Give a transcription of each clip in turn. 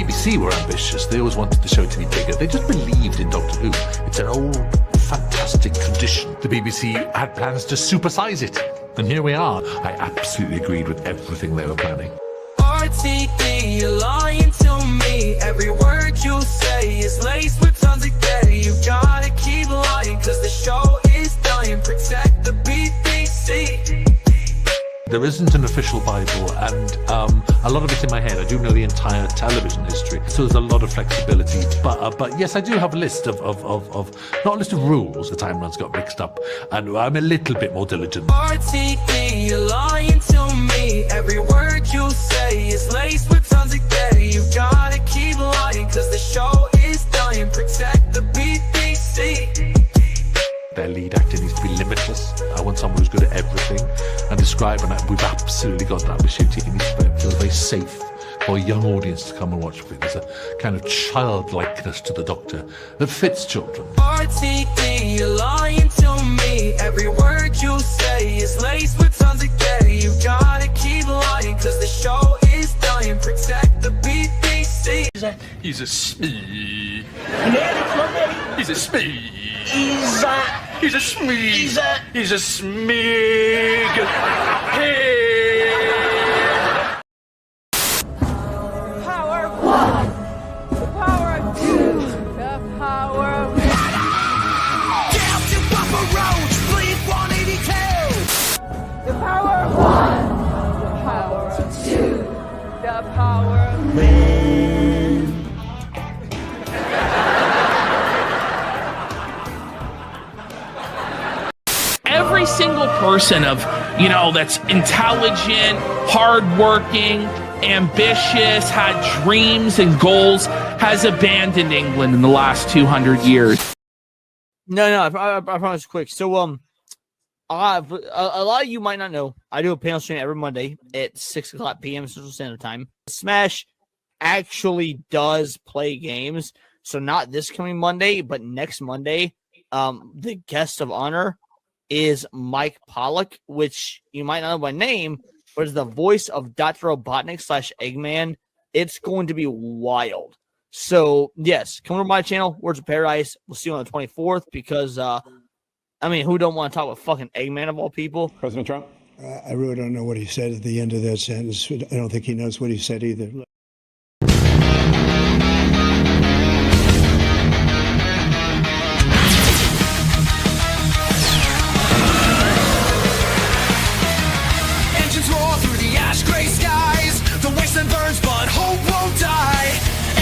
BBC were ambitious. They always wanted the show to be bigger. They just believed in Doctor Who. It's an old, fantastic tradition. The BBC had plans to supersize it. And here we are. I absolutely agreed with everything they were planning. RTD, you're lying to me. Every word you say is laced with tons of gay. You gotta keep lying, cause the show is dying. Protect the BBC. There isn't an official Bible, and a lot of it's in my head. I do know the entire television history, so there's a lot of flexibility. But yes, I do have a list of not a list of rules. The timelines got mixed up, and I'm a little bit more diligent. RTD, you're lying to me. Every word you say is laced with tons of gay. You gotta keep lying, cause the show is dying. Protect the BBC. Their lead actor needs to be limitless. I want someone who's good at everything and describe, and we've absolutely got that with shooting. It needs to feel very safe for a young audience to come and watch. There's a kind of childlikeness to the Doctor that fits children. RTD, you're lying to me. Every word you say is laced with tons of gay. You gotta keep lying, cause the show is dying. Protect the BBC. He's a smee. He's a smee. He's a smee. He's a smee. Hey. Power of one. The power of two. The power of... Down to Papa Roach, bleed 182. The power of one. The power of two. The power of... Every single person that's intelligent, hardworking, ambitious, had dreams and goals, has abandoned England in the last 200 years. No, I promise quick. So, a lot of you might not know, I do a panel stream every Monday at 6 o'clock p.m. Central Standard Time. Smash actually does play games. So not this coming Monday, but next Monday, the guest of honor is Mike Pollock, which you might not know by name, but is the voice of Dr. Robotnik / Eggman. It's going to be wild. So, yes, come to my channel, Words of Paradise. We'll see you on the 24th because, who don't want to talk with fucking Eggman of all people? President Trump? I really don't know what he said at the end of that sentence. I don't think he knows what he said either. Burns, but hope won't die.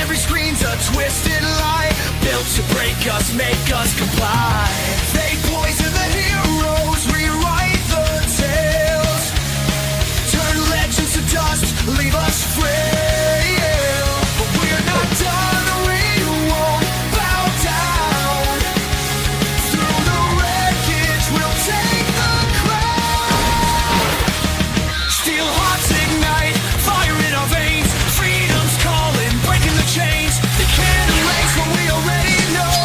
Every screen's a twisted lie, built to break us, make us comply. They poison the heroes, rewrite the tales, turn legends to dust, leave us frail. But we're not done, we won't bow down. Through the wreckage, we'll take the crown. Steel hearts ignite, fire in our veins, freedom's calling, breaking the chains. They can't erase what we already know.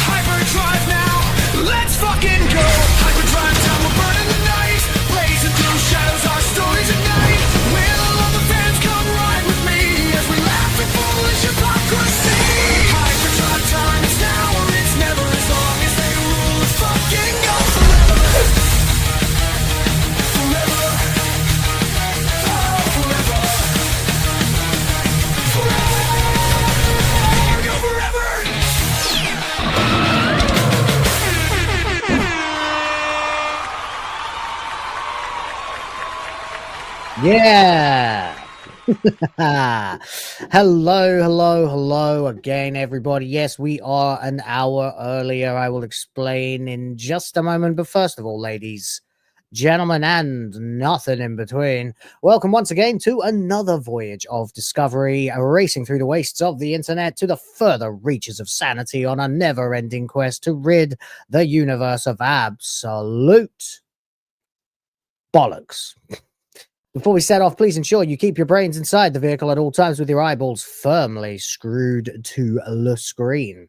Hyperdrive now, let's fucking go. Hyperdrive down, we're burning the night, blazing through shadows, our story tonight. Will all the fans come ride with me as we laugh at foolish hypocrisy? Hyperdrive time, it's now or it's never, as long as they rule, let's fucking go forever. Forever. Yeah. Hello again, everybody. Yes, we are an hour earlier. I will explain in just a moment. But first of all, ladies, gentlemen, and nothing in between, welcome once again to another voyage of discovery, racing through the wastes of the internet to the further reaches of sanity on a never-ending quest to rid the universe of absolute bollocks. Before we set off, please ensure you keep your brains inside the vehicle at all times with your eyeballs firmly screwed to the screen.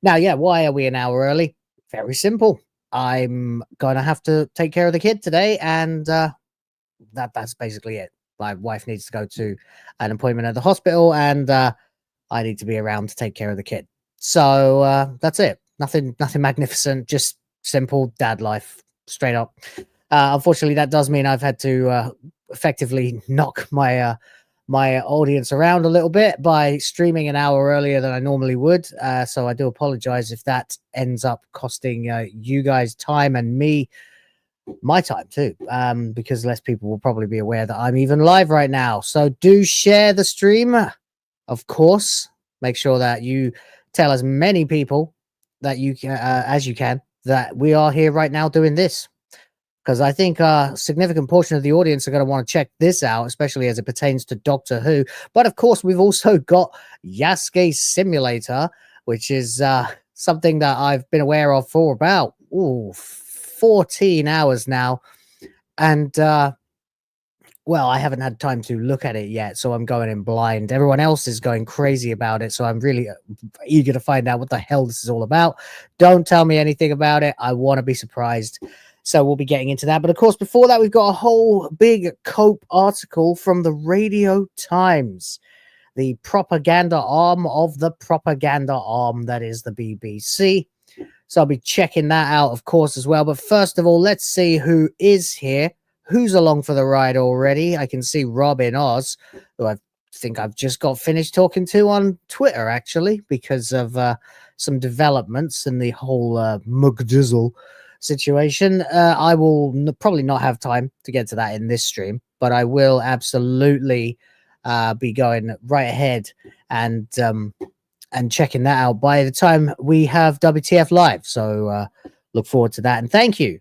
Now, yeah, why are we an hour early? Very simple. I'm going to have to take care of the kid today, and that's basically it. My wife needs to go to an appointment at the hospital, and I need to be around to take care of the kid. So that's it. Nothing magnificent, just simple dad life, straight up. Unfortunately, that does mean I've had to effectively knock my my audience around a little bit by streaming an hour earlier than I normally would. So I do apologize if that ends up costing you guys time and me my time too, because less people will probably be aware that I'm even live right now. So do share the stream, of course. Make sure that you tell as many people that you can, as you can, that we are here right now doing this. Because I think a significant portion of the audience are going to want to check this out, especially as it pertains to Doctor Who. But of course, we've also got Yasuke Simulator, which is something that I've been aware of for about 14 hours now. And, well, I haven't had time to look at it yet, so I'm going in blind. Everyone else is going crazy about it, so I'm really eager to find out what the hell this is all about. Don't tell me anything about it. I want to be surprised. So we'll be getting into that. But of course, before that, we've got a whole big Cope article from the Radio Times, the propaganda arm of the propaganda arm that is the BBC. So I'll be checking that out, of course, as well. But first of all, let's see who is here. Who's along for the ride already? I can see Rob in Oz, who I think I've just got finished talking to on Twitter, actually, because of some developments in the whole McDizzle situation. I will probably not have time to get to that in this stream, but I will absolutely be going right ahead and checking that out by the time we have WTF live. So look forward to that. And thank you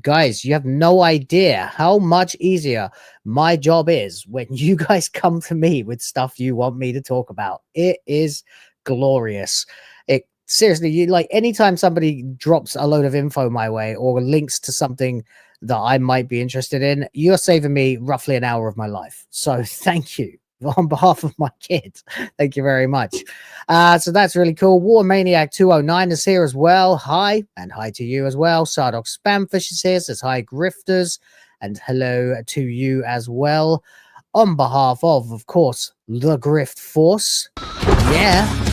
guys. You have no idea how much easier my job is when you guys come to me with stuff you want me to talk about. It is glorious. Seriously, you like anytime somebody drops a load of info my way or links to something that I might be interested in, you're saving me roughly an hour of my life. So thank you on behalf of my kid. Thank you very much. So that's really cool. War Maniac 209 is here as well. Hi, and hi to you as well. Sardok Spamfish is here, says hi, Grifters, and hello to you as well. On behalf of course, the Grift Force. Yeah.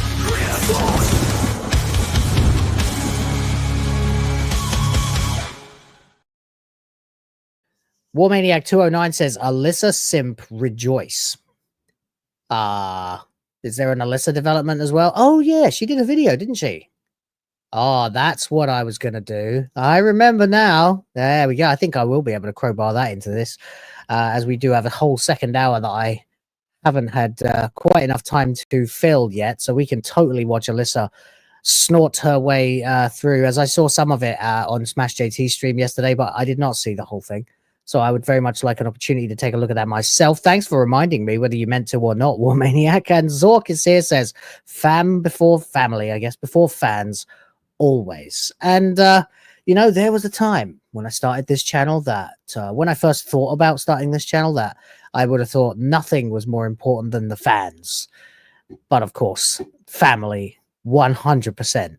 War Maniac 209 says, Alyssa Simp rejoice. Is there an Alyssa development as well? Oh, yeah, she did a video, didn't she? Oh, that's what I was going to do. I remember now. There we go. I think I will be able to crowbar that into this, as we do have a whole second hour that I haven't had quite enough time to fill yet. So we can totally watch Alyssa snort her way through, as I saw some of it on Smash JT stream yesterday, but I did not see the whole thing. So I would very much like an opportunity to take a look at that myself. Thanks for reminding me, whether you meant to or not, War Maniac. And Zork is here, says, fam before family, I guess, before fans, always. And, you know, there was a time when I started this channel that, when I first thought about starting this channel, that I would have thought nothing was more important than the fans. But of course, family, 100%,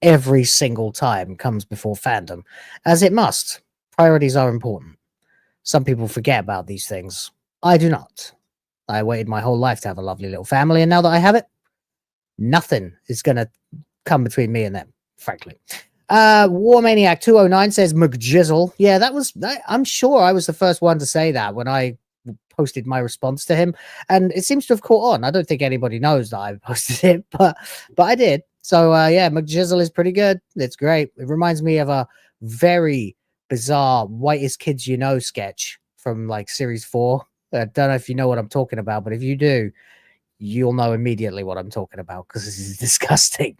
every single time comes before fandom, as it must. Priorities are important. Some people forget about these things. I do not. I waited my whole life to have a lovely little family, and now that I have it, nothing is going to come between me and them, frankly. War Maniac 209 says McJizzle. Yeah, I'm sure I was the first one to say that when I posted my response to him, and it seems to have caught on. I don't think anybody knows that I posted it, but I did. So yeah, McJizzle is pretty good. It's great. It reminds me of a very bizarre Whitest Kids You Know sketch from like series 4. I don't know if you know what I'm talking about, but if you do, you'll know immediately what I'm talking about, because this is disgusting.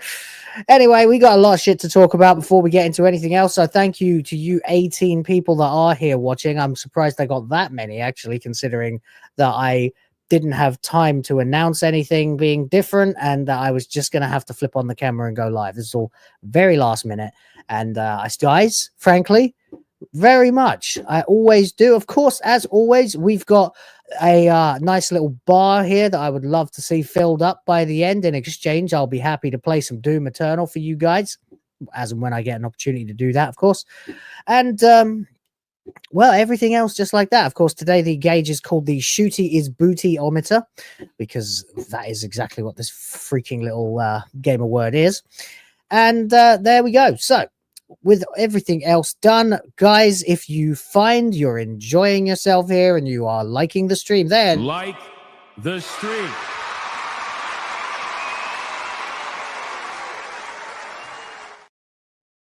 Anyway, we got a lot of shit to talk about before we get into anything else. So thank you to you 18 people that are here watching. I'm surprised I got that many, actually, considering that I didn't have time to announce anything being different, and that I was just going to have to flip on the camera and go live. This is all very last minute. And guys, frankly, very much. I always do. Of course, as always, we've got a nice little bar here that I would love to see filled up by the end. In exchange, I'll be happy to play some Doom Eternal for you guys, as and when I get an opportunity to do that, of course. And Well, everything else just like that. Of course, today the gauge is called the Shooty is Booty-ometer, because that is exactly what this freaking little gamer word is. And there we go. So, with everything else done, guys, if you find you're enjoying yourself here and you are liking the stream, then Like the stream.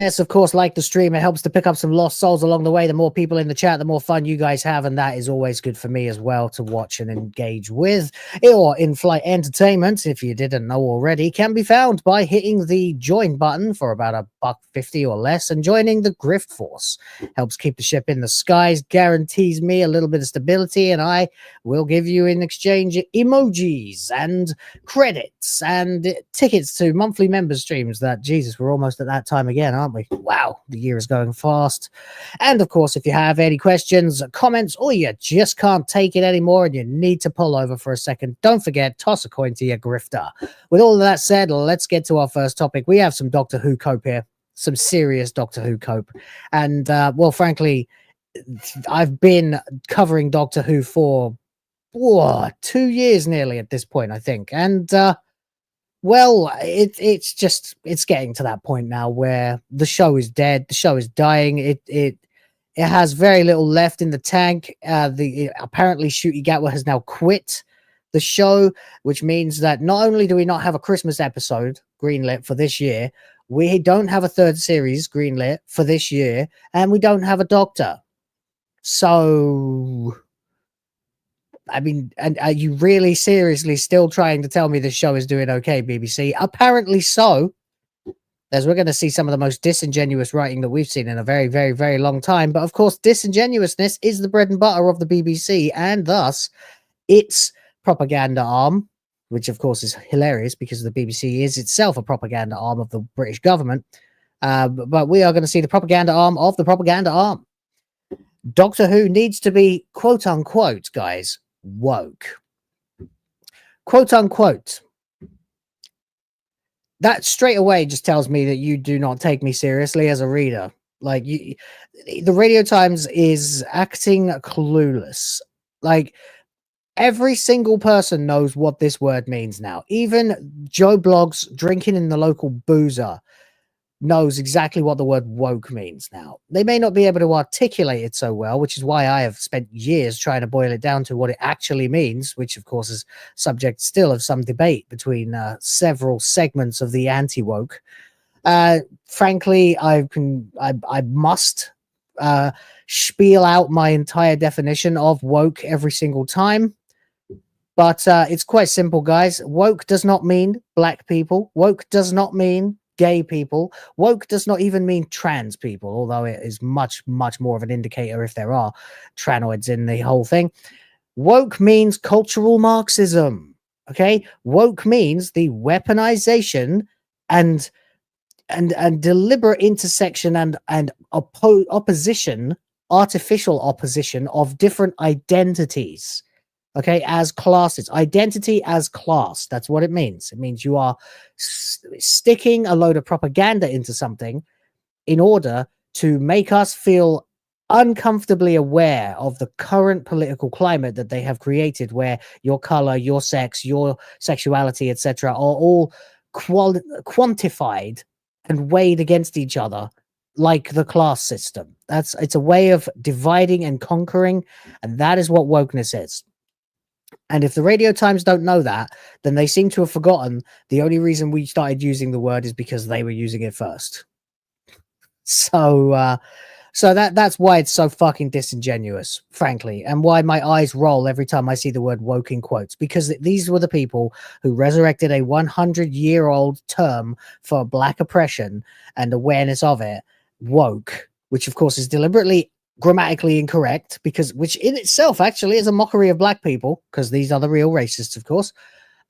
yes, of course, like the stream, it helps to pick up some lost souls along the way. The more people in the chat, the more fun you guys have, and that is always good for me as well to watch and engage with. Or in-flight entertainment, if you didn't know already, can be found by hitting the join button for about $1.50 or less and joining the Grift Force. Helps keep the ship in the skies, guarantees me a little bit of stability, and I will give you in exchange emojis and credits and tickets to monthly member streams. That, Jesus, we're almost at that time again, aren't we? Wow, the year is going fast. And of course, if you have any questions, comments, or you just can't take it anymore and you need to pull over for a second, don't forget, toss a coin to your grifter. With all of that said, let's get to our first topic. We have some Doctor Who cope here, some serious Doctor Who cope. And, well, frankly, I've been covering Doctor Who for 2 years nearly at this point, I think. And, well, it's getting to that point now where the show is dead, the show is dying. It has very little left in the tank. Apparently Shooty Gatwa has now quit the show, which means that not only do we not have a Christmas episode greenlit for this year, we don't have a third series greenlit for this year, and we don't have a Doctor. So, I mean, and are you really seriously still trying to tell me this show is doing okay, BBC? Apparently so, as we're going to see some of the most disingenuous writing that we've seen in a very, very, very long time. But of course, disingenuousness is the bread and butter of the BBC, and thus its propaganda arm, which of course is hilarious because the BBC is itself a propaganda arm of the British government. But we are going to see the propaganda arm of the propaganda arm. Doctor Who needs to be, quote unquote, guys, woke. Quote unquote. That straight away just tells me that you do not take me seriously as a reader. Like, the Radio Times is acting clueless. Like, every single person knows what this word means now. Even Joe Blogs drinking in the local boozer knows exactly what the word woke means now. They may not be able to articulate it so well, which is why I have spent years trying to boil it down to what it actually means, which of course is subject still of some debate between several segments of the anti-woke. Frankly, I must spiel out my entire definition of woke every single time. But it's quite simple, guys. Woke does not mean black people. Woke does not mean gay people. Woke does not even mean trans people, although it is much, much more of an indicator if there are tranoids in the whole thing. Woke means cultural Marxism. Okay? Woke means the weaponization and deliberate intersection and opposition, artificial opposition of different identities. Okay, as classes, identity as class. That's what it means. It means you are sticking a load of propaganda into something in order to make us feel uncomfortably aware of the current political climate that they have created, where your color, your sex, your sexuality, etc., are all quantified and weighed against each other like the class system. It's a way of dividing and conquering, and that is what wokeness is. And if the Radio Times don't know that, then they seem to have forgotten the only reason we started using the word is because they were using it first. So that's why it's so fucking disingenuous, frankly, and why my eyes roll every time I see the word woke in quotes, because these were the people who resurrected a 100-year-old term for black oppression and awareness of it, woke, which of course is deliberately grammatically incorrect, which in itself actually is a mockery of black people, because these are the real racists, of course.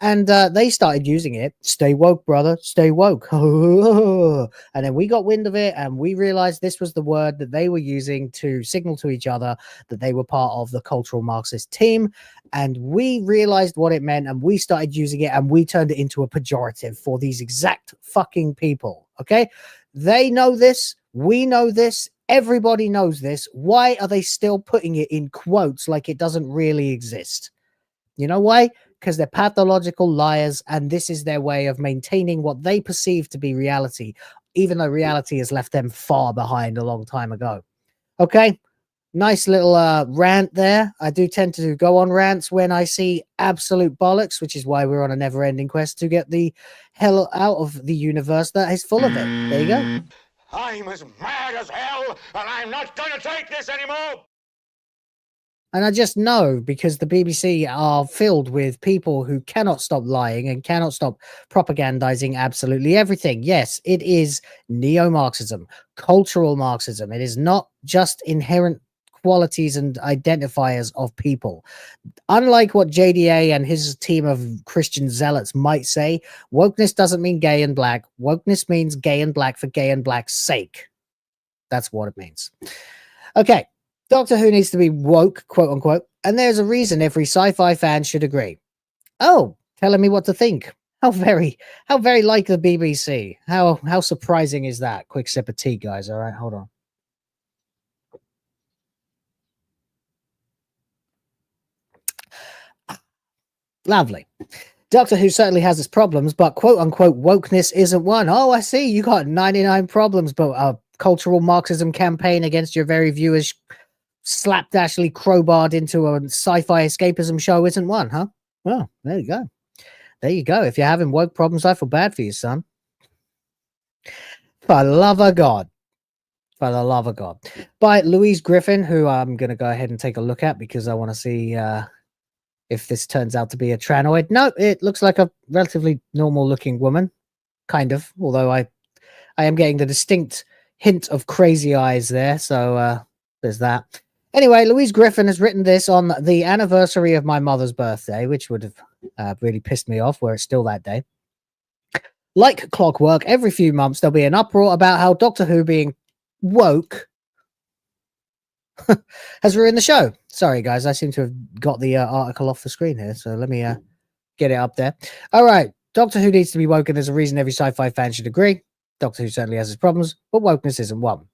And they started using it. Stay woke, brother. Stay woke. And then we got wind of it, and we realized this was the word that they were using to signal to each other that they were part of the cultural Marxist team. And we realized what it meant, and we started using it, and we turned it into a pejorative for these exact fucking people. Okay? They know this. We know this. Everybody knows this. Why are they still putting it in quotes like it doesn't really exist? You know why? Because they're pathological liars, and this is their way of maintaining what they perceive to be reality, even though reality has left them far behind a long time ago. Okay? Nice little rant there. I do tend to go on rants when I see absolute bollocks, which is why we're on a never-ending quest to get the hell out of the universe that is full of it. There you go. I'm as mad as hell, and I'm not going to take this anymore! And I just know because the BBC are filled with people who cannot stop lying and cannot stop propagandizing absolutely everything. Yes, it is neo-Marxism, cultural Marxism. It is not just inherent qualities and identifiers of people. Unlike what JDA and his team of Christian zealots might say, wokeness doesn't mean gay and black. Wokeness means gay and black for gay and black's sake. That's what it means. Okay. Doctor Who needs to be woke, quote unquote, and there's a reason every sci-fi fan should agree. Oh, telling me what to think. How very like the BBC. How surprising is that? Quick sip of tea, guys. All right, hold on. Lovely. Doctor Who certainly has its problems, but quote unquote wokeness isn't one. Oh, I see. You got 99 problems, but a cultural Marxism campaign against your very viewers slapdashly crowbarred into a sci-fi escapism show isn't one, huh? Well, there you go. There you go. If you're having woke problems, I feel bad for you, son. For the love of God. For the love of God. By Louise Griffin, who I'm going to go ahead and take a look at because I want to see if this turns out to be a tranoid. No, it looks like a relatively normal-looking woman. Kind of. Although I am getting the distinct hint of crazy eyes there. So there's that. Anyway, Louise Griffin has written this on the anniversary of my mother's birthday, which would have really pissed me off were it still that day. Like clockwork, every few months there'll be an uproar about how Doctor Who being woke has ruined the show. Sorry, guys, I seem to have got the article off the screen here, so let me get it up there. All right, Doctor Who needs to be woke, and there's a reason every sci-fi fan should agree. Doctor Who certainly has its problems, but wokeness isn't one.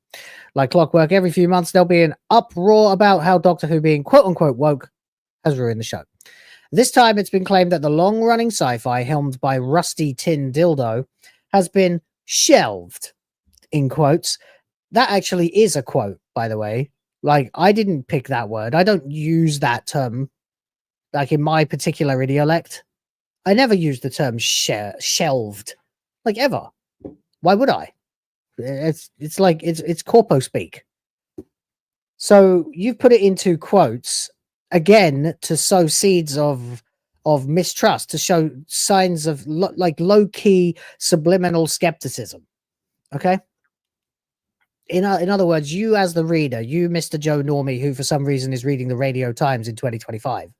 Like clockwork, every few months there'll be an uproar about how Doctor Who being quote-unquote woke has ruined the show. This time it's been claimed that the long-running sci-fi helmed by Rusty Tin Dildo has been shelved, in quotes. That actually is a quote, by the way. Like, I didn't pick that word. I don't use that term, like in my particular idiolect. I never use the term shelved, like ever. Why would I? It's like it's corpo speak. So you've put it into quotes again to sow seeds of mistrust, to show signs of like low-key subliminal skepticism. Okay. In other words, you as the reader, you Mr. Joe Normie, who for some reason is reading the Radio Times in 2025,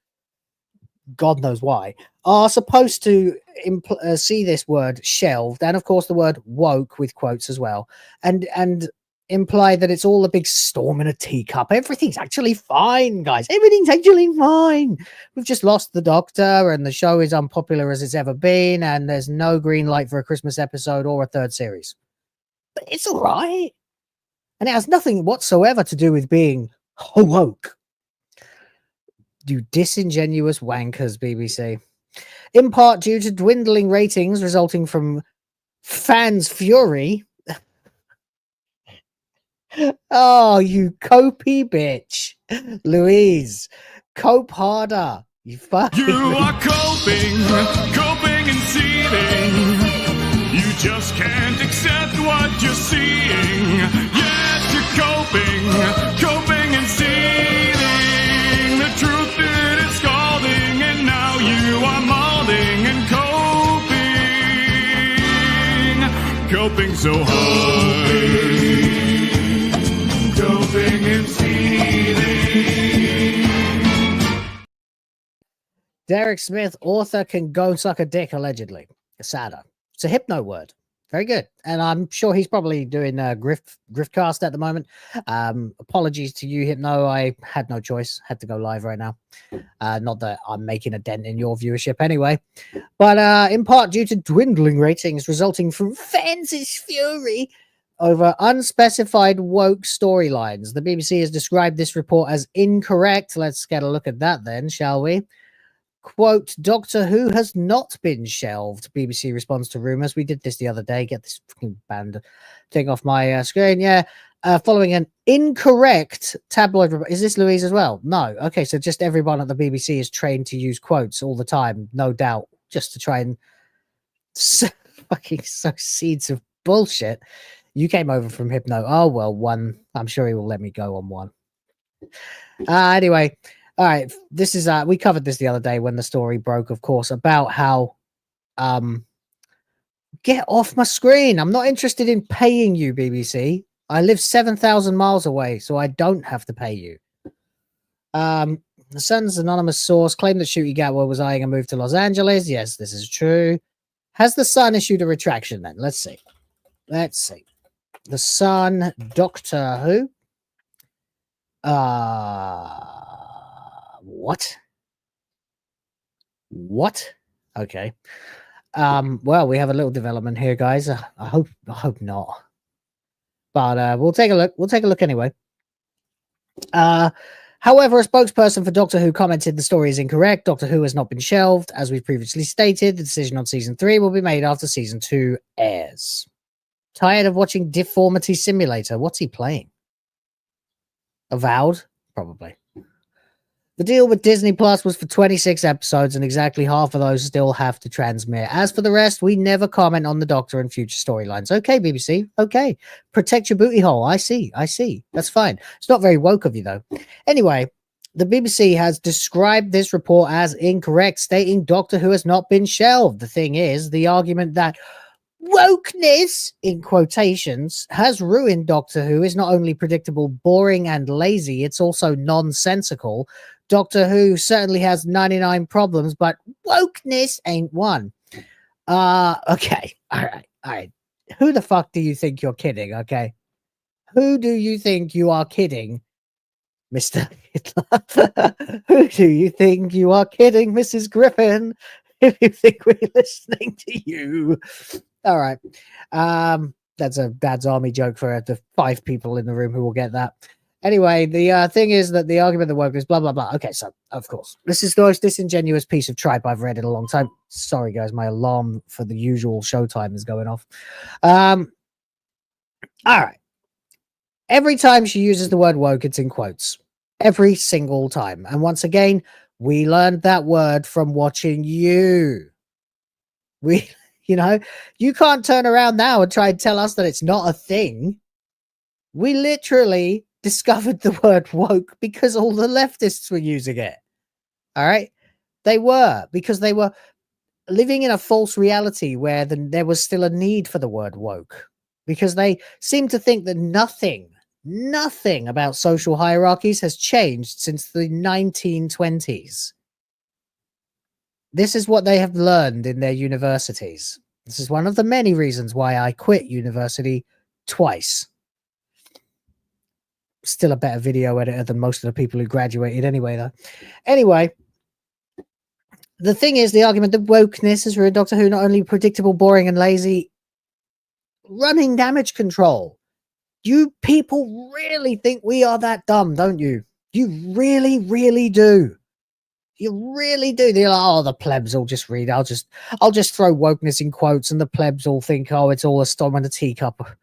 God knows why, are supposed to see this word shelved, and of course the word woke with quotes as well, and imply that it's all a big storm in a teacup. Everything's actually fine, guys. Everything's actually fine. We've just lost the Doctor, and the show is unpopular as it's ever been, and there's no green light for a Christmas episode or a third series. But it's all right. And it has nothing whatsoever to do with being woke. You disingenuous wankers, BBC. In part due to dwindling ratings resulting from fans' fury. Oh, you copey bitch. Louise, cope harder. You fucking... You are coping and seething. You just can't accept what you're seeing. Yes, you're coping and seething. The truth it is scalding, and now you are molding and coping so hard. Coping and seething. Derek Smith, author, can go suck a dick, allegedly. Sadder. It's a hypno word. Very good. And I'm sure he's probably doing Griftcast at the moment. Apologies to you, Hypno. I had no choice. Had to go live right now. Not that I'm making a dent in your viewership anyway. But in part due to dwindling ratings resulting from fans' fury, over unspecified woke storylines. The BBC has described this report as incorrect. Let's get a look at that then, shall we? Quote, Doctor Who has not been shelved. BBC responds to rumours. We did this the other day. Get this fucking band thing off my screen. Yeah. Following an incorrect tabloid report. Is this Louise as well? No. Okay, so just everyone at the BBC is trained to use quotes all the time, no doubt, just to try and fucking sow seeds of bullshit. You came over from Hypno. Oh, well, one. I'm sure he will let me go on one. Anyway. All right, this is we covered this the other day when the story broke, of course, about how get off my screen. I'm not interested in paying you, BBC. I live 7,000 miles away, so I don't have to pay you. The Sun's anonymous source claimed that Shooty Gatwa was eyeing a move to Los Angeles. Yes, this is true. Has the Sun issued a retraction then? Let's see. Let's see. The Sun, Doctor Who. What? What? Okay. Well, we have a little development here, guys. I hope not. But we'll take a look. We'll take a look anyway. However, a spokesperson for Doctor Who commented the story is incorrect. Doctor Who has not been shelved. As we previously stated, the decision on season 3 will be made after season 2 airs. Tired of watching Deformity Simulator? What's he playing? Avowed? Probably. The deal with Disney Plus was for 26 episodes, and exactly half of those still have to transmit. As for the rest, we never comment on the Doctor and future storylines. Okay, BBC. Okay. Protect your booty hole. I see. That's fine. It's not very woke of you, though. Anyway, the BBC has described this report as incorrect, stating Doctor Who has not been shelved. The thing is, the argument that wokeness, in quotations, has ruined Doctor Who is not only predictable, boring, and lazy, it's also nonsensical. Doctor Who certainly has 99 problems, but wokeness ain't one. Okay. All right. Who the fuck do you think you're kidding, okay? Who do you think you are kidding, Mr. Hitler? Who do you think you are kidding, Mrs. Griffin? If you think we're listening to you. All right. That's a Dad's Army joke for the 5 people in the room who will get that. Anyway, the thing is that the argument that woke is blah, blah, blah. Okay, so, of course, this is the most disingenuous piece of tripe I've read in a long time. Sorry, guys, my alarm for the usual showtime is going off. All right. Every time she uses the word woke, it's in quotes. Every single time. And once again, we learned that word from watching you. You can't turn around now and try and tell us that it's not a thing. We literally discovered the word woke because all the leftists were using it. All right. They were, because they were living in a false reality where there was still a need for the word woke, because they seem to think that nothing about social hierarchies has changed since the 1920s. This is what they have learned in their universities. This is one of the many reasons why I quit university twice. Still a better video editor than most of the people who graduated anyway, though. Anyway, the thing is, the argument that wokeness is ruined Doctor Who, not only predictable, boring, and lazy, running damage control. You people really think we are that dumb, don't you? You really, really do. You really do. They're like, oh, the plebs will just read. I'll just throw wokeness in quotes, and the plebs all think, oh, it's all a storm in a teacup.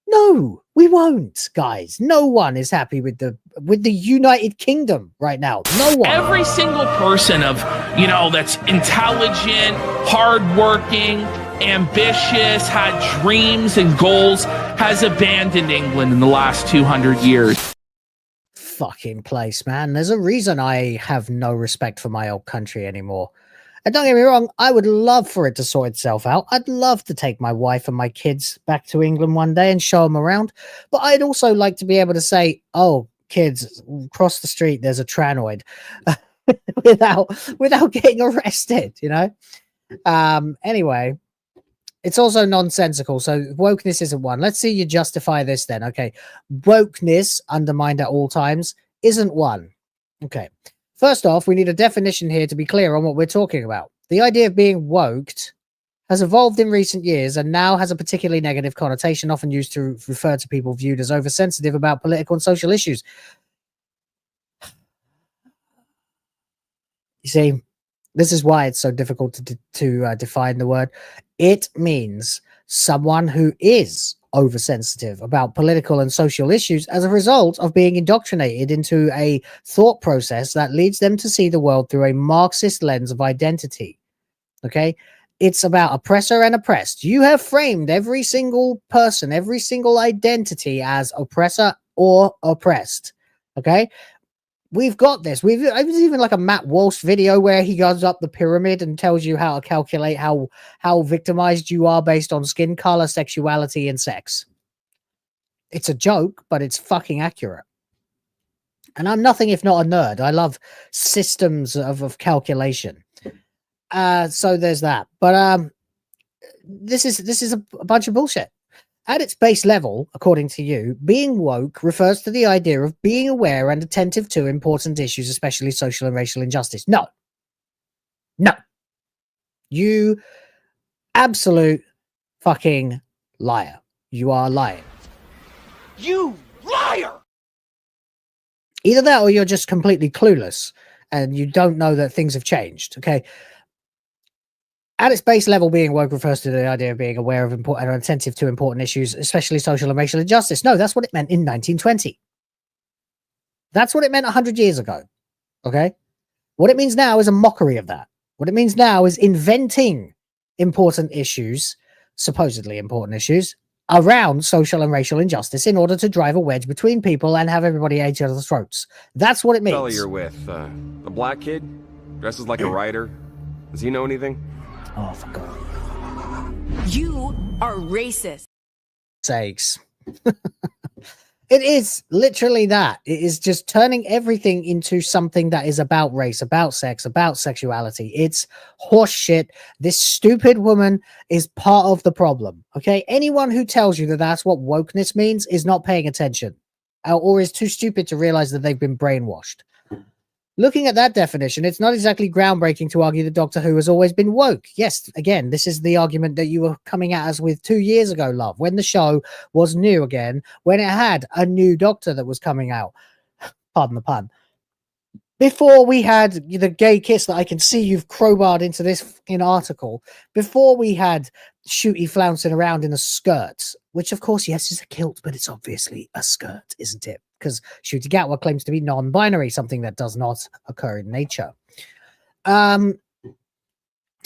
No, we won't, guys. No one is happy with the United Kingdom right now. No one. Every single person of, that's intelligent, hardworking, ambitious, had dreams and goals, has abandoned England in the last 200 years. Fucking place, man. There's a reason I have no respect for my old country anymore. And don't get me wrong, I would love for it to sort itself out. I'd love to take my wife and my kids back to England one day and show them around. But I'd also like to be able to say, oh, kids, across the street, there's a tranoid without getting arrested, Anyway, it's also nonsensical. So wokeness isn't one. Let's see you justify this then. Okay. Wokeness, undermined at all times, isn't one. Okay. First off, we need a definition here to be clear on what we're talking about. The idea of being woked has evolved in recent years and now has a particularly negative connotation, often used to refer to people viewed as oversensitive about political and social issues. You see, this is why it's so difficult to define the word. It means someone who is oversensitive about political and social issues as a result of being indoctrinated into a thought process that leads them to see the world through a Marxist lens of identity. Okay? It's about oppressor and oppressed. You have framed every single person, every single identity as oppressor or oppressed. Okay? We've got this. There's even like a Matt Walsh video where he goes up the pyramid and tells you how to calculate how victimized you are based on skin color, sexuality, and sex. It's a joke, but it's fucking accurate. And I'm nothing if not a nerd. I love systems of calculation. So there's that. But this is a bunch of bullshit. At its base level, according to you, being woke refers to the idea of being aware and attentive to important issues, especially social and racial injustice. No. No. You absolute fucking liar. You are lying. You liar! Either that or you're just completely clueless and you don't know that things have changed, okay? At its base level, being woke refers to the idea of being aware of important and attentive to important issues, especially social and racial injustice. No, that's what it meant in 1920. That's what it meant 100 years ago. Okay? What it means now is a mockery of that. What it means now is inventing important issues, supposedly important issues, around social and racial injustice in order to drive a wedge between people and have everybody at each other's throats. That's what it means. Fella you're with, the black kid? Dresses like a writer? Does he know anything? Oh, for God. You are racist. Sakes. It is literally that. It is just turning everything into something that is about race, about sex, about sexuality. It's horse shit. This stupid woman is part of the problem. Okay? Anyone who tells you that that's what wokeness means is not paying attention or is too stupid to realize that they've been brainwashed. Looking at that definition, it's not exactly groundbreaking to argue that Doctor Who has always been woke. Yes, again, this is the argument that you were coming at us with 2 years ago, love, when the show was new again, when it had a new Doctor that was coming out. Pardon the pun. Before we had the gay kiss that I can see you've crowbarred into this fucking article, before we had Shooty flouncing around in a skirt, which of course, yes, is a kilt, but it's obviously a skirt, isn't it? Because Shooty Gatwa claims to be non-binary, something that does not occur in nature.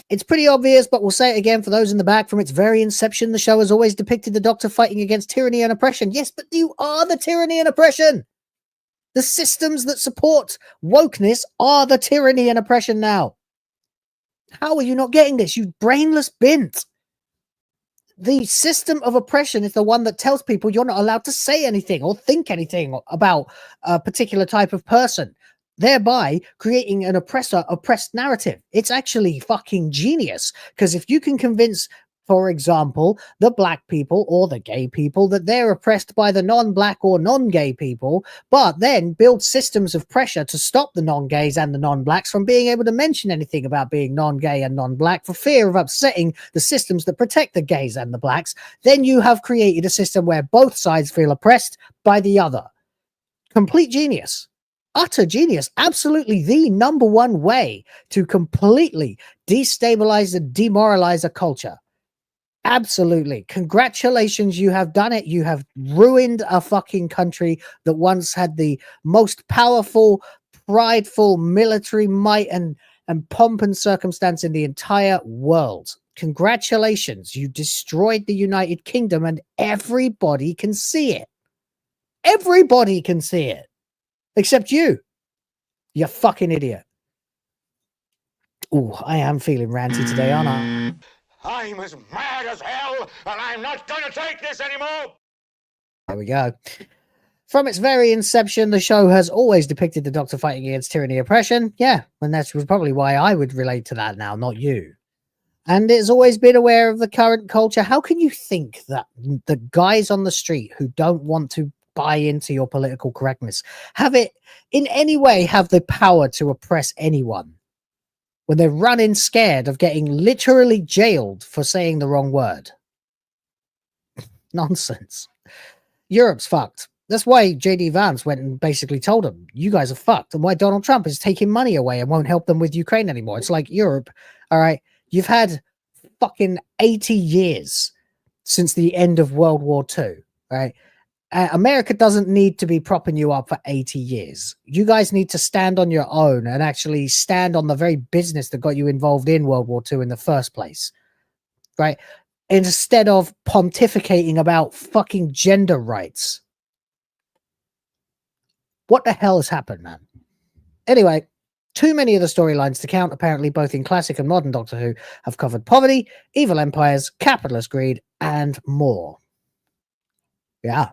It's pretty obvious, but we'll say it again for those in the back. From its very inception, the show has always depicted the Doctor fighting against tyranny and oppression. Yes, but you are the tyranny and oppression. The systems that support wokeness are the tyranny and oppression now. How are you not getting this, you brainless bint? The system of oppression is the one that tells people you're not allowed to say anything or think anything about a particular type of person, thereby creating an oppressed narrative. It's actually fucking genius, because if you can convince, for example, the black people or the gay people that they're oppressed by the non-black or non-gay people, but then build systems of pressure to stop the non-gays and the non-blacks from being able to mention anything about being non-gay and non-black for fear of upsetting the systems that protect the gays and the blacks, then you have created a system where both sides feel oppressed by the other. Complete genius. Utter genius. Absolutely the number one way to completely destabilize and demoralize a culture. Absolutely. Congratulations, you have done it. You have ruined a fucking country that once had the most powerful, prideful military might and pomp and circumstance in the entire world. Congratulations. You destroyed the United Kingdom and everybody can see it. Everybody can see it. Except you. You fucking idiot. Ooh, I am feeling ranty today, aren't I? I'm as mad as hell, and I'm not going to take this anymore! There we go. From its very inception, the show has always depicted the Doctor fighting against tyranny and oppression. Yeah, and that's probably why I would relate to that now, not you. And it's always been aware of the current culture. How can you think that the guys on the street who don't want to buy into your political correctness have it in any way have the power to oppress anyone? when they're running scared of getting literally jailed for saying the wrong word. Nonsense. Europe's fucked. That's why JD Vance went and basically told them, you guys are fucked, and why Donald Trump is taking money away and won't help them with Ukraine anymore. It's like, Europe, all right, you've had fucking 80 years since the end of World War II, right? America doesn't need to be propping you up for 80 years. You guys need to stand on your own and actually stand on the very business that got you involved in World War II in the first place, right? Instead of pontificating about fucking gender rights. What the hell has happened, man? Anyway, too many of the storylines to count, apparently, both in classic and modern Doctor Who, have covered poverty, evil empires, capitalist greed, and more. Yeah.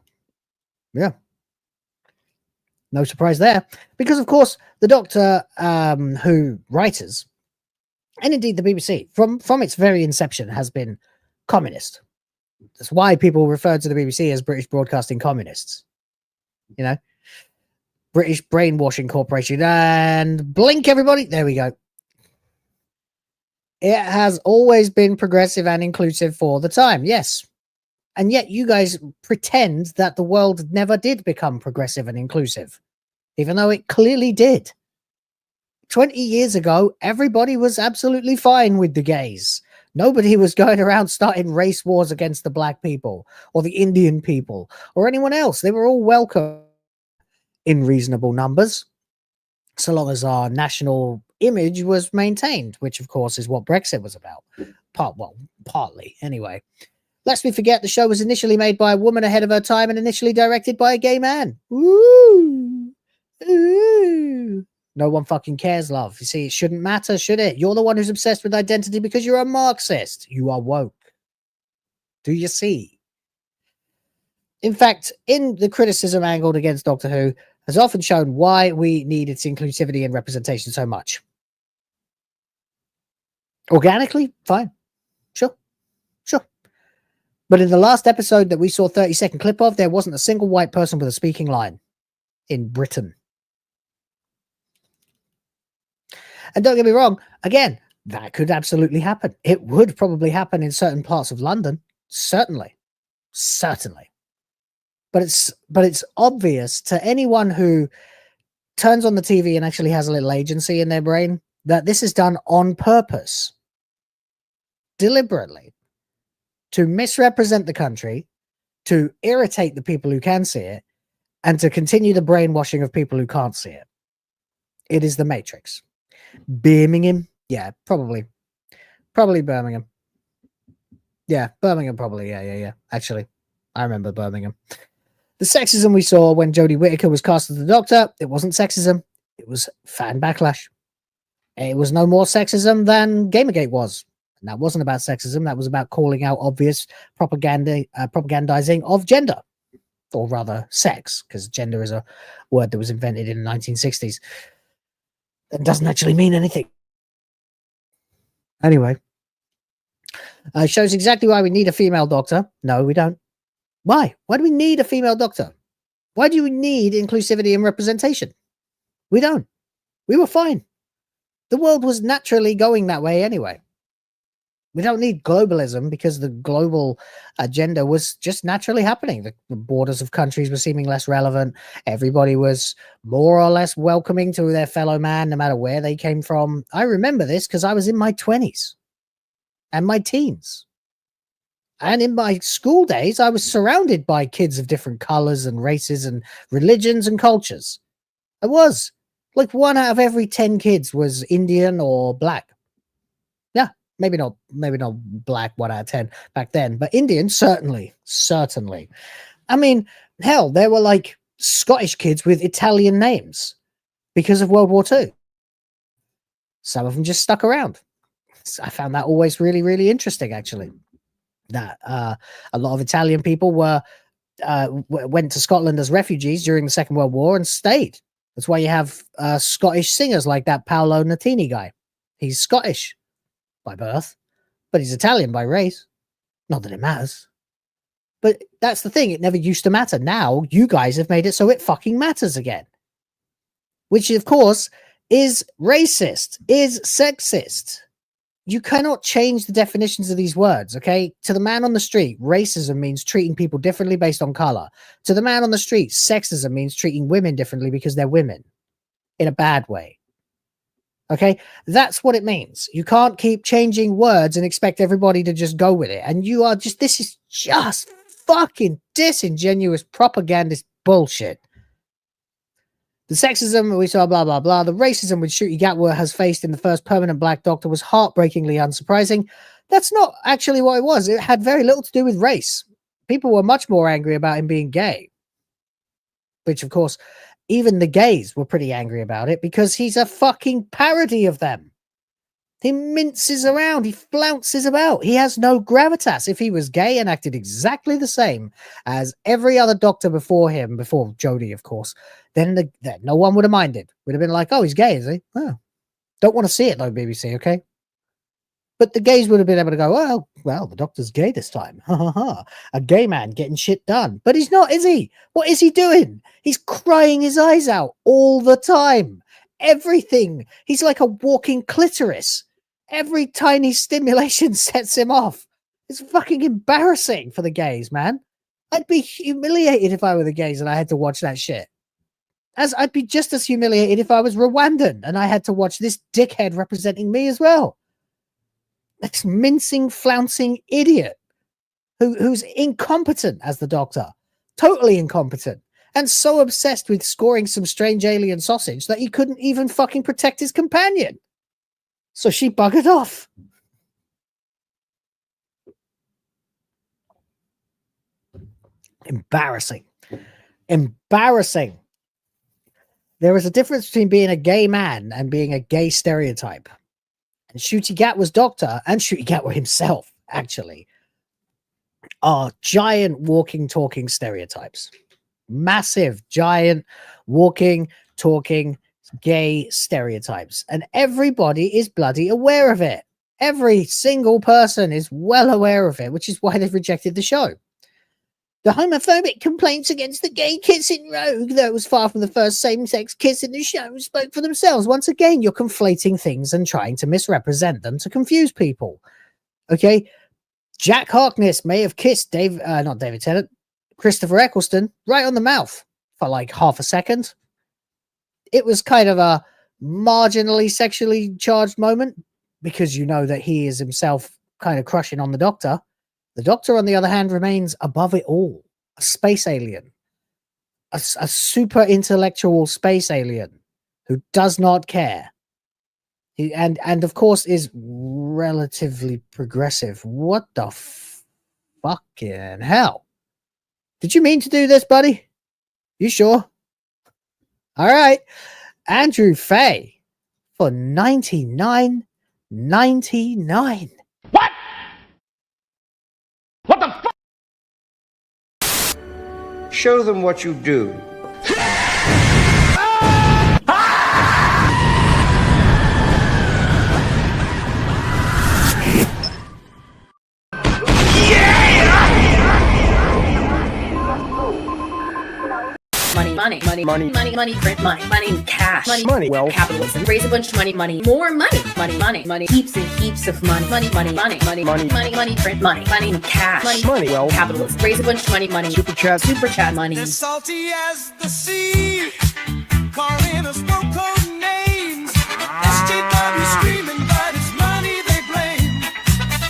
Yeah. No surprise there. Because, of course, the Doctor Who writers, and indeed the BBC, from its very inception, has been communist. That's why people refer to the BBC as British Broadcasting Communists. You know? British Brainwashing Corporation. And blink, everybody. There we go. It has always been progressive and inclusive for the time. Yes. And yet you guys pretend that the world never did become progressive and inclusive, even though it clearly did. 20 years ago, everybody was absolutely fine with the gays. Nobody was going around starting race wars against the black people or the Indian people or anyone else. They were all welcome in reasonable numbers, so long as our national image was maintained, which of course is what Brexit was about. Partly, anyway. Lest we forget, the show was initially made by a woman ahead of her time and initially directed by a gay man. Ooh. Ooh. No one fucking cares, love. You see, it shouldn't matter, should it? You're the one who's obsessed with identity because you're a Marxist. You are woke. Do you see? In fact, in the criticism angled against Doctor Who, has often shown why we need its inclusivity and representation so much. Organically, fine. Sure. But in the last episode that we saw 30-second clip of, there wasn't a single white person with a speaking line in Britain. And don't get me wrong, again, that could absolutely happen. It would probably happen in certain parts of London. Certainly. But it's obvious to anyone who turns on the TV and actually has a little agency in their brain that this is done on purpose, deliberately, to misrepresent the country, to irritate the people who can see it, and to continue the brainwashing of people who can't see it. It is the Matrix. Birmingham? Yeah, probably. Probably Birmingham. Yeah, Birmingham probably. Yeah. Actually, I remember Birmingham. The sexism we saw when Jodie Whittaker was cast as the Doctor, it wasn't sexism. It was fan backlash. It was no more sexism than Gamergate was. And that wasn't about sexism. That was about calling out obvious propagandizing of gender. Or rather, sex, because gender is a word that was invented in the 1960s. It doesn't actually mean anything. Anyway. Shows exactly why we need a female Doctor. No, we don't. Why? Why do we need a female Doctor? Why do we need inclusivity and representation? We don't. We were fine. The world was naturally going that way anyway. We don't need globalism because the global agenda was just naturally happening. The borders of countries were seeming less relevant. Everybody was more or less welcoming to their fellow man, no matter where they came from. I remember this because I was in my 20s and my teens. And in my school days, I was surrounded by kids of different colors and races and religions and cultures. I was. Like 1 out of every 10 kids was Indian or black. Yeah, maybe not black 1 out of 10 back then, but Indian, certainly. I mean, hell, there were like Scottish kids with Italian names because of World War II. Some of them just stuck around. I found that always really, really interesting, actually. That a lot of Italian people went to Scotland as refugees during the Second World War and stayed. That's why you have Scottish singers like that Paolo Nutini guy. He's Scottish by birth, but he's Italian by race. Not that it matters. But that's the thing. It never used to matter. Now you guys have made it so it fucking matters again. Which, of course, is racist, is sexist. You cannot change the definitions of these words, okay? To the man on the street, racism means treating people differently based on color. To the man on the street, sexism means treating women differently because they're women in a bad way. Okay? That's what it means. You can't keep changing words and expect everybody to just go with it. And this is just fucking disingenuous propagandist bullshit. The sexism we saw, blah, blah, blah. The racism which Ncuti Gatwa has faced in the first permanent black doctor was heartbreakingly unsurprising. That's not actually what it was. It had very little to do with race. People were much more angry about him being gay. Which, of course, even the gays were pretty angry about it because he's a fucking parody of them. He minces around. He flounces about. He has no gravitas. If he was gay and acted exactly the same as every other doctor before him, before Jodie, of course, then no one would have minded. Would have been like, oh, he's gay, is he? Oh. Don't want to see it, though, BBC, okay? But the gays would have been able to go, well, the doctor's gay this time. Ha, ha, ha. A gay man getting shit done. But he's not, is he? What is he doing? He's crying his eyes out all the time. Everything. He's like a walking clitoris. Every tiny stimulation sets him off. It's fucking embarrassing for the gays, man. I'd be humiliated if I were the gays and I had to watch that shit. As I'd be just as humiliated if I was Rwandan and I had to watch this dickhead representing me as well. This mincing, flouncing idiot who's incompetent as the doctor. Totally incompetent. And so obsessed with scoring some strange alien sausage that he couldn't even fucking protect his companion. So she buggered off. Embarrassing. Embarrassing. There is a difference between being a gay man and being a gay stereotype. And Ncuti Gatwa's doctor and Ncuti Gatwa himself, actually, are giant walking, talking stereotypes. Massive, giant, walking, talking, gay stereotypes. And everybody is bloody aware of it. Every single person is well aware of it, which is why they've rejected the show. The homophobic complaints against the gay kiss in Rogue, though it was far from the first same-sex kiss in the show, spoke for themselves. Once again, you're conflating things and trying to misrepresent them to confuse people. Okay? Jack Harkness may have kissed not David Tennant, Christopher Eccleston right on the mouth for like half a second. It was kind of a marginally sexually charged moment because you know that he is himself kind of crushing on the doctor. The doctor, on the other hand, remains above it all. A space alien. A super intellectual space alien who does not care. And of course, is relatively progressive. What the fucking hell? Did you mean to do this, buddy? You sure? All right. Andrew Fay for $99.99. What? What the fuck? Show them what you do. Money, print money, cash, money, well, capitalism, raise a bunch of money, more money, heaps and heaps of money, print money, cash, money, well, capitalism, raise a bunch of money, super chat money. As salty as the sea, calling us code names, SJW screaming, but it's money they blame,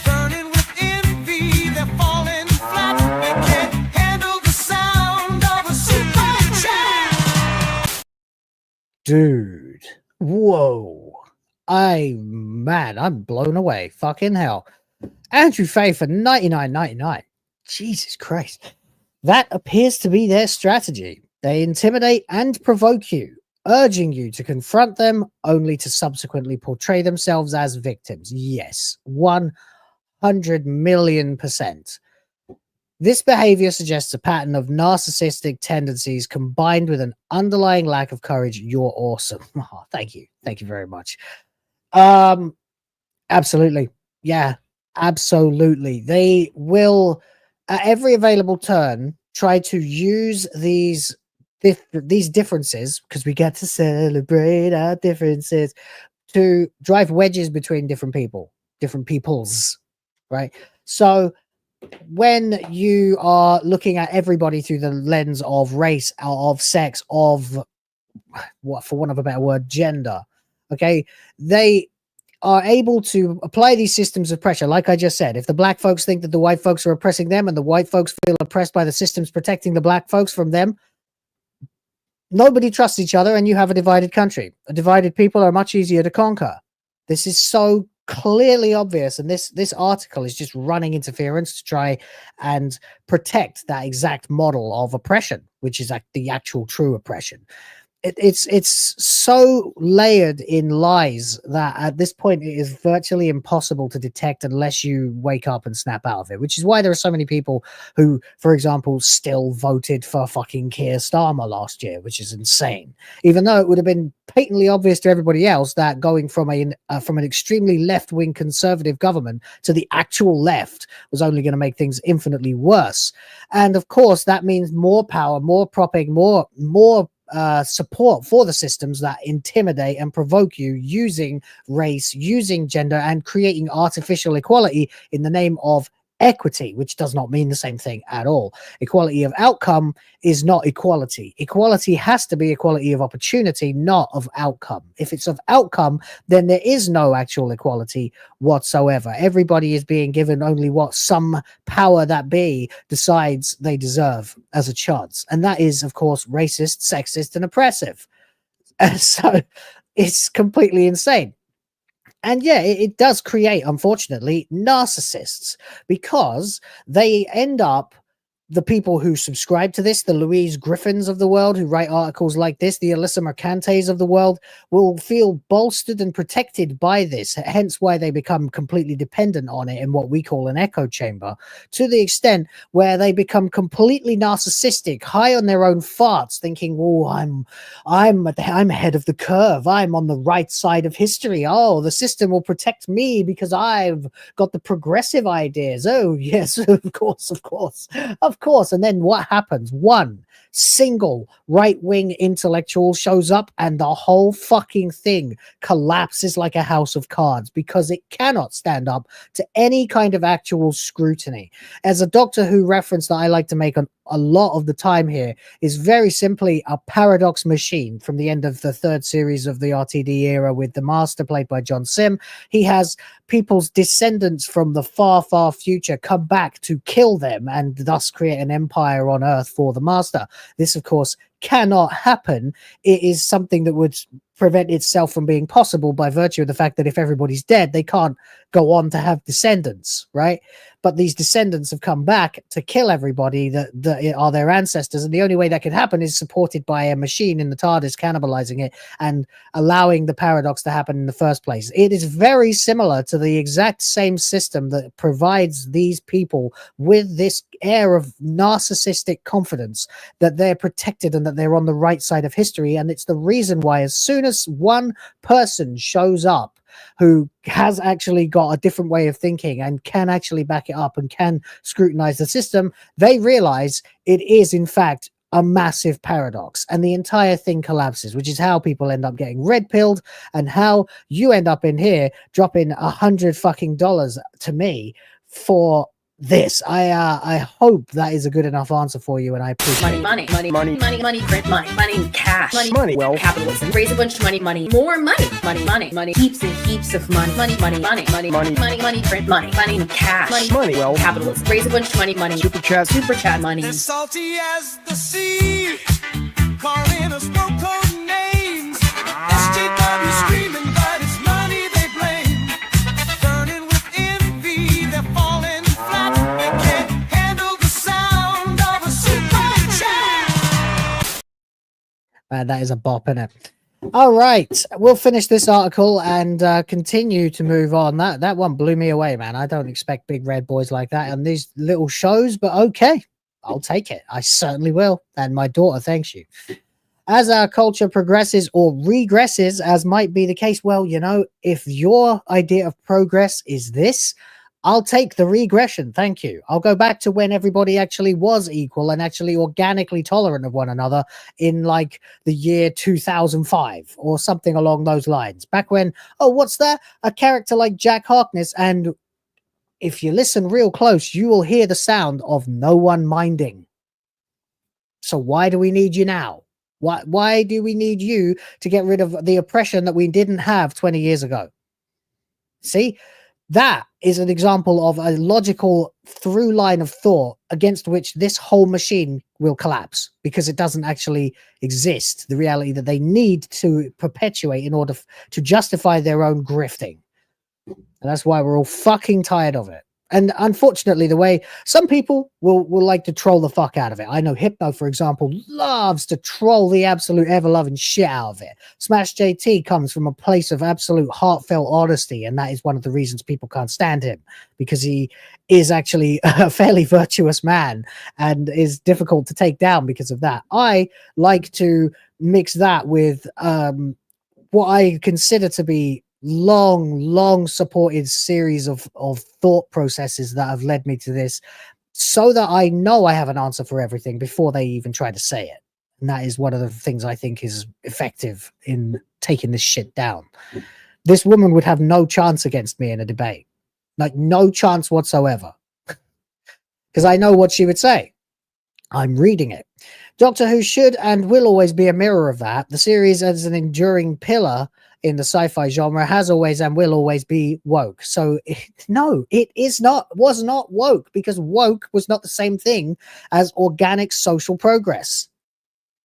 burning with envy, they're falling flat, they can't handle the sound of a super chat. Dude, whoa. I'm blown away. Fucking hell. Andrew Fay for $99.99. Jesus Christ. That appears to be their strategy. They intimidate and provoke you, urging you to confront them only to subsequently portray themselves as victims. Yes, 100 million %. This behavior suggests a pattern of narcissistic tendencies combined with an underlying lack of courage. You're awesome. Oh, thank you. Thank you very much. Absolutely. Yeah, absolutely. They will, at every available turn, try to use these these differences, because we get to celebrate our differences, to drive wedges between different peoples, right? So when you are looking at everybody through the lens of race, of sex, of what, for want of a better word, gender, okay, they are able to apply these systems of pressure. Like I just said, if the black folks think that the white folks are oppressing them and the white folks feel oppressed by the systems protecting the black folks from them, nobody trusts each other and you have a divided country. A divided people are much easier to conquer. This is so clearly obvious, and this article is just running interference to try and protect that exact model of oppression, which is the actual true oppression. It's so layered in lies that at this point it is virtually impossible to detect unless you wake up and snap out of it, which is why there are so many people who, for example, still voted for fucking Keir Starmer last year, which is insane, even though it would have been patently obvious to everybody else that going from an extremely left-wing conservative government to the actual left was only going to make things infinitely worse. And of course that means more power, more propping, more support for the systems that intimidate and provoke you, using race, using gender, and creating artificial equality in the name of equity, which does not mean the same thing at all. Equality of outcome is not equality. Equality has to be equality of opportunity, not of outcome. If it's of outcome, then there is no actual equality whatsoever. Everybody is being given only what some power that be decides they deserve as a chance. And that is, of course, racist, sexist, and oppressive. So it's completely insane. And yeah, it does create, unfortunately, narcissists, because they end up, the people who subscribe to this, the Louise Griffins of the world who write articles like this, the Alyssa Mercantes of the world, will feel bolstered and protected by this, hence why they become completely dependent on it in what we call an echo chamber, to the extent where they become completely narcissistic, high on their own farts, thinking, oh, I'm ahead of the curve, I'm on the right side of history, oh, the system will protect me because I've got the progressive ideas, oh yes, of course. And then what happens? One single right-wing intellectual shows up and the whole fucking thing collapses like a house of cards, because it cannot stand up to any kind of actual scrutiny. As a Doctor Who reference that I like to make a lot of the time here is very simply a paradox machine from the end of the third series of the RTD era with the Master, played by John Sim. He has people's descendants from the far, far future come back to kill them and thus create an empire on Earth for the Master. This, of course, cannot happen. It is something that would prevent itself from being possible by virtue of the fact that if everybody's dead, they can't go on to have descendants, right? But these descendants have come back to kill everybody that are their ancestors, and the only way that can happen is supported by a machine in the TARDIS cannibalizing it and allowing the paradox to happen in the first place. It is very similar to the exact same system that provides these people with this air of narcissistic confidence that they're protected and that they're on the right side of history. And it's the reason why as soon as one person shows up who has actually got a different way of thinking and can actually back it up and can scrutinize the system, they realize it is in fact a massive paradox, and the entire thing collapses, which is how people end up getting red pilled and how you end up in here dropping $100 fucking to me for this. I hope that is a good enough answer for you, and I appreciate money, print money, cash, money, wealth, capitalism, raise a bunch of money, more money, heaps and heaps of money, print money, cash, money, wealth, capitalism, raise a bunch of money, super chat money. As salty as the sea, calling us no-code names, SJW screaming, but it's money they blame, burning with envy, they're falling flat, they can't handle the sound of a super chat. That is a bop, isn't it? All right, we'll finish this article and continue to move on. That one blew me away, man. I don't expect big red boys like that on these little shows, but okay, I'll take it. I certainly will, and my daughter thanks you. As our culture progresses or regresses, as might be the case, well, you know, if your idea of progress is this, I'll take the regression. Thank you. I'll go back to when everybody actually was equal and actually organically tolerant of one another in like the year 2005 or something along those lines. Back when, oh, what's that? A character like Jack Harkness. And if you listen real close, you will hear the sound of no one minding. So why do we need you now? Why do we need you to get rid of the oppression that we didn't have 20 years ago? See, that is an example of a logical through line of thought against which this whole machine will collapse because it doesn't actually exist. The reality that they need to perpetuate in order to justify their own grifting. And that's why we're all fucking tired of it. And unfortunately, the way some people will like to troll the fuck out of it. I know Hypno, for example, loves to troll the absolute ever-loving shit out of it. Smash JT comes from a place of absolute heartfelt honesty, and that is one of the reasons people can't stand him, because he is actually a fairly virtuous man and is difficult to take down because of that. I like to mix that with what I consider to be long supported series of thought processes that have led me to this, so that I know I have an answer for everything before they even try to say it. And that is one of the things I think is effective in taking this shit down. This woman would have no chance against me in a debate, like no chance whatsoever, because I know what she would say. I'm reading it. Doctor Who should and will always be a mirror of that. The series, as an enduring pillar in the sci-fi genre, has always and will always be woke. So no, it was not woke, because woke was not the same thing as organic social progress.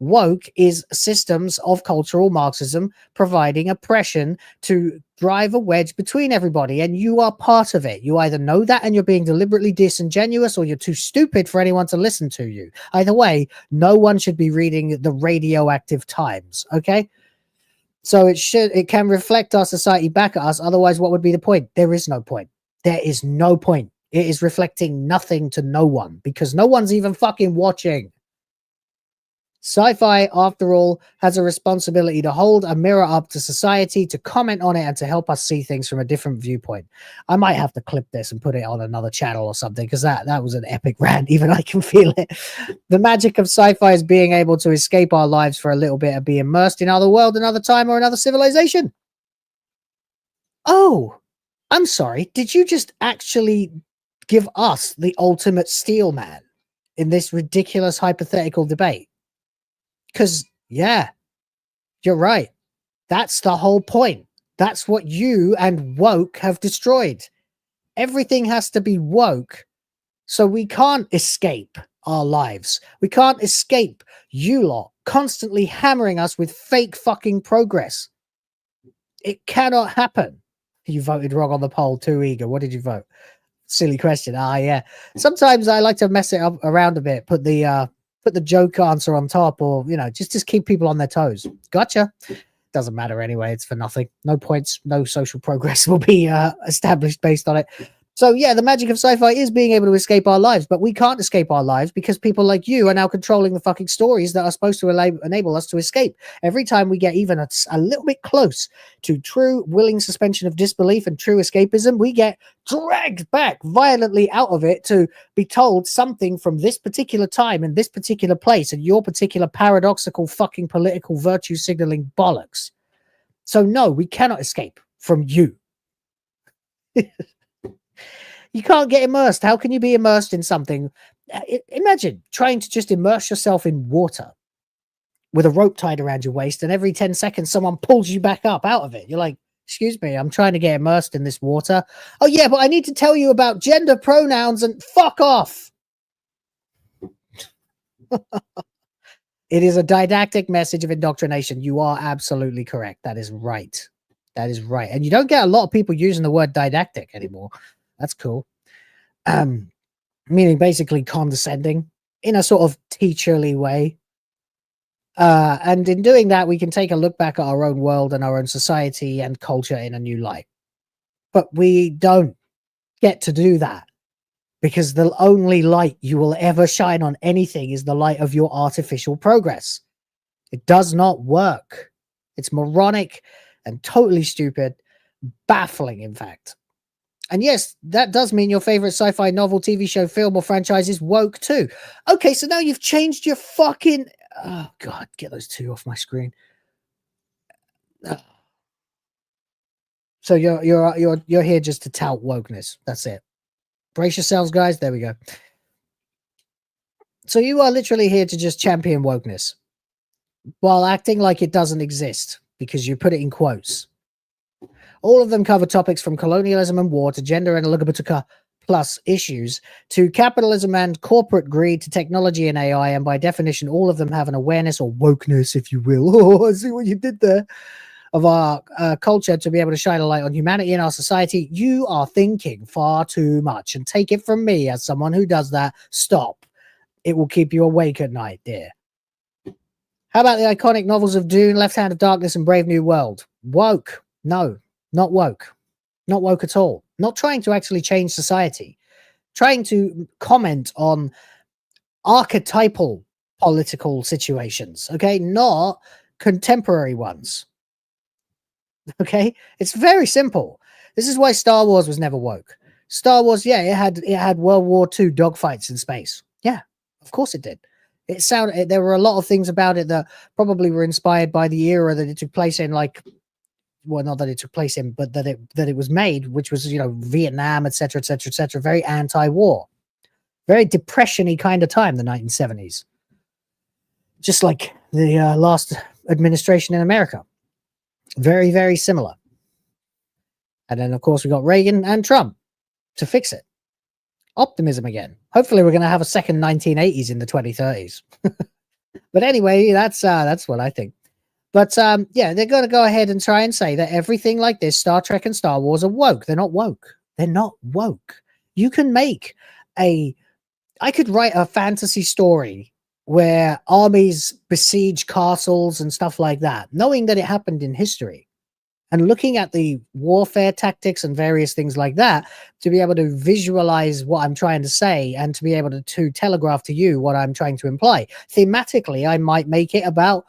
Woke is systems of cultural Marxism providing oppression to drive a wedge between everybody, and you are part of it. You either know that and you're being deliberately disingenuous, or you're too stupid for anyone to listen to you. Either way, no one should be reading the radioactive Times, okay? So it can reflect our society back at us. Otherwise, what would be the point? There is no point. There is no point. It is reflecting nothing to no one, because no one's even fucking watching. Sci-fi, after all, has a responsibility to hold a mirror up to society, to comment on it, and to help us see things from a different viewpoint. I might have to clip this and put it on another channel or something, because that was an epic rant. Even I can feel it. The magic of sci-fi is being able to escape our lives for a little bit and be immersed in another world, another time, or another civilization. Oh, I'm sorry. Did you just actually give us the ultimate steel man in this ridiculous hypothetical debate? Because, yeah, you're right. That's the whole point. That's what you and woke have destroyed. Everything has to be woke, so we can't escape our lives. We can't escape you lot constantly hammering us with fake fucking progress. It cannot happen. You voted wrong on the poll, too eager. What did you vote? Silly question. Yeah. Sometimes I like to mess it up around a bit, put the joke answer on top, or just keep people on their toes. Gotcha. Doesn't matter anyway. It's for nothing. No points, no social progress will be established based on it. So yeah, the magic of sci-fi is being able to escape our lives, but we can't escape our lives because people like you are now controlling the fucking stories that are supposed to enable us to escape. Every time we get even a little bit close to true willing suspension of disbelief and true escapism, we get dragged back violently out of it to be told something from this particular time and this particular place and your particular paradoxical fucking political virtue signaling bollocks. So no, we cannot escape from you. You can't get immersed. How can you be immersed in something? Imagine trying to just immerse yourself in water with a rope tied around your waist, and every 10 seconds someone pulls you back up out of it. You're like, excuse me, I'm trying to get immersed in this water. Oh yeah, but I need to tell you about gender pronouns, and fuck off. It is a didactic message of indoctrination. You are absolutely correct. That is right. That is right. And you don't get a lot of people using the word didactic anymore. That's cool. Meaning basically condescending in a sort of teacherly way. And in doing that, we can take a look back at our own world and our own society and culture in a new light. But we don't get to do that, because the only light you will ever shine on anything is the light of your artificial progress. It does not work. It's moronic and totally stupid, baffling, in fact. And yes, that does mean your favorite sci-fi novel, TV show, film, or franchise is woke too. Okay, so now you've changed your fucking... Oh, God, get those two off my screen. So you're here just to tout wokeness. That's it. Brace yourselves, guys. There we go. So you are literally here to just champion wokeness while acting like it doesn't exist because you put it in quotes. All of them cover topics from colonialism and war to gender and LGBT plus issues to capitalism and corporate greed to technology and AI. And by definition, all of them have an awareness or wokeness, if you will. Oh, I see what you did there. Of our culture to be able to shine a light on humanity in our society. You are thinking far too much. And take it from me as someone who does that. Stop. It will keep you awake at night, dear. How about the iconic novels of Dune, Left Hand of Darkness, and Brave New World? Woke. No, not woke. Not woke at all. Not trying to actually change society. Trying to comment on archetypal political situations, okay? Not contemporary ones. Okay? It's very simple. This is why Star Wars was never woke. Star Wars, yeah, it had World War II dogfights in space. Yeah, of course it did. There were a lot of things about it that probably were inspired by the era that it took place in, like, well, not that it took place in, but that it was made, which was, Vietnam, etc., etc., etc. Very anti-war, very depression-y kind of time, the 1970s. Just like the last administration in America. Very, very similar. And then, of course, we got Reagan and Trump to fix it. Optimism again. Hopefully, we're going to have a second 1980s in the 2030s. But anyway, that's what I think. But yeah, they're going to go ahead and try and say that everything like this, Star Trek and Star Wars, are woke. They're not woke. They're not woke. You can make I could write a fantasy story where armies besiege castles and stuff like that, knowing that it happened in history. And looking at the warfare tactics and various things like that to be able to visualize what I'm trying to say and to be able to telegraph to you what I'm trying to imply. Thematically, I might make it about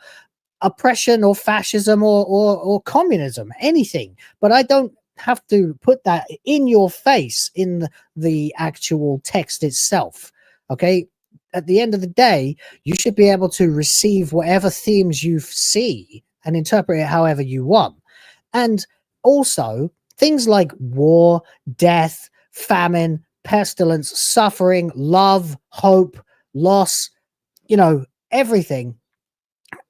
oppression or fascism or communism, anything. But I don't have to put that in your face in the actual text itself. Okay? At the end of the day, you should be able to receive whatever themes you see and interpret it however you want. And also, things like war, death, famine, pestilence, suffering, love, hope, loss, everything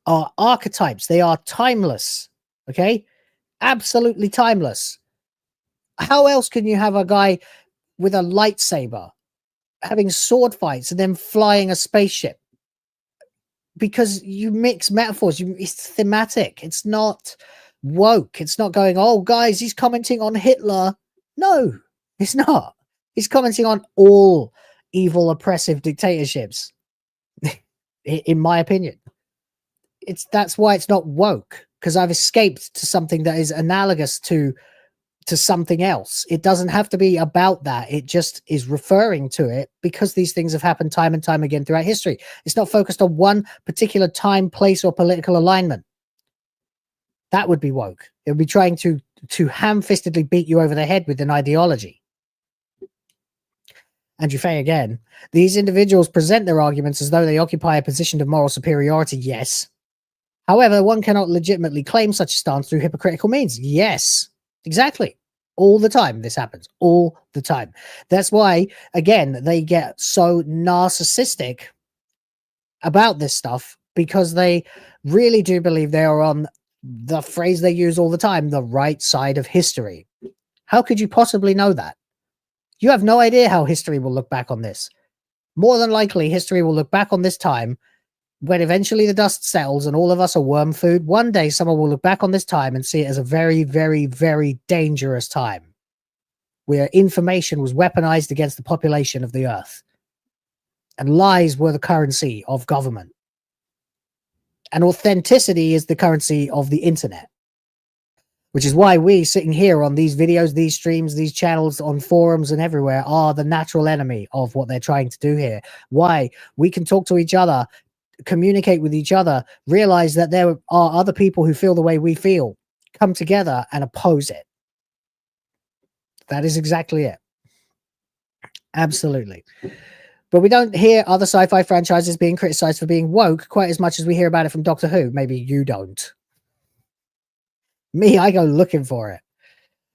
are archetypes. They are timeless, okay? Absolutely timeless. How else can you have a guy with a lightsaber having sword fights and then flying a spaceship? Because you mix metaphors. It's thematic. It's not woke. It's not going, oh, guys, he's commenting on Hitler. No, it's not. He's commenting on all evil, oppressive dictatorships, in my opinion. That's why it's not woke, because I've escaped to something that is analogous to something else. It doesn't have to be about that. It just is referring to it because these things have happened time and time again throughout history. It's not focused on one particular time, place, or political alignment. That would be woke. It would be trying to ham-fistedly beat you over the head with an ideology. Andrew Fay again. These individuals present their arguments as though they occupy a position of moral superiority. Yes. However, one cannot legitimately claim such a stance through hypocritical means. Yes. Exactly. All the time this happens. All the time. That's why, again, they get so narcissistic about this stuff, because they really do believe they are on the phrase they use all the time, the right side of history. How could you possibly know that? You have no idea how history will look back on this. More than likely, history will look back on this time when eventually the dust settles and all of us are worm food. One day, someone will look back on this time and see it as a very, very, very dangerous time where information was weaponized against the population of the earth and lies were the currency of government. And authenticity is the currency of the internet, which is why we sitting here on these videos, these streams, these channels, on forums and everywhere are the natural enemy of what they're trying to do here. Why? We can talk to each other, communicate with each other, realize that there are other people who feel the way we feel, come together and oppose it. That is exactly it. Absolutely. But we don't hear other sci-fi franchises being criticized for being woke quite as much as we hear about it from Doctor Who. Maybe you don't. Me, I go looking for it.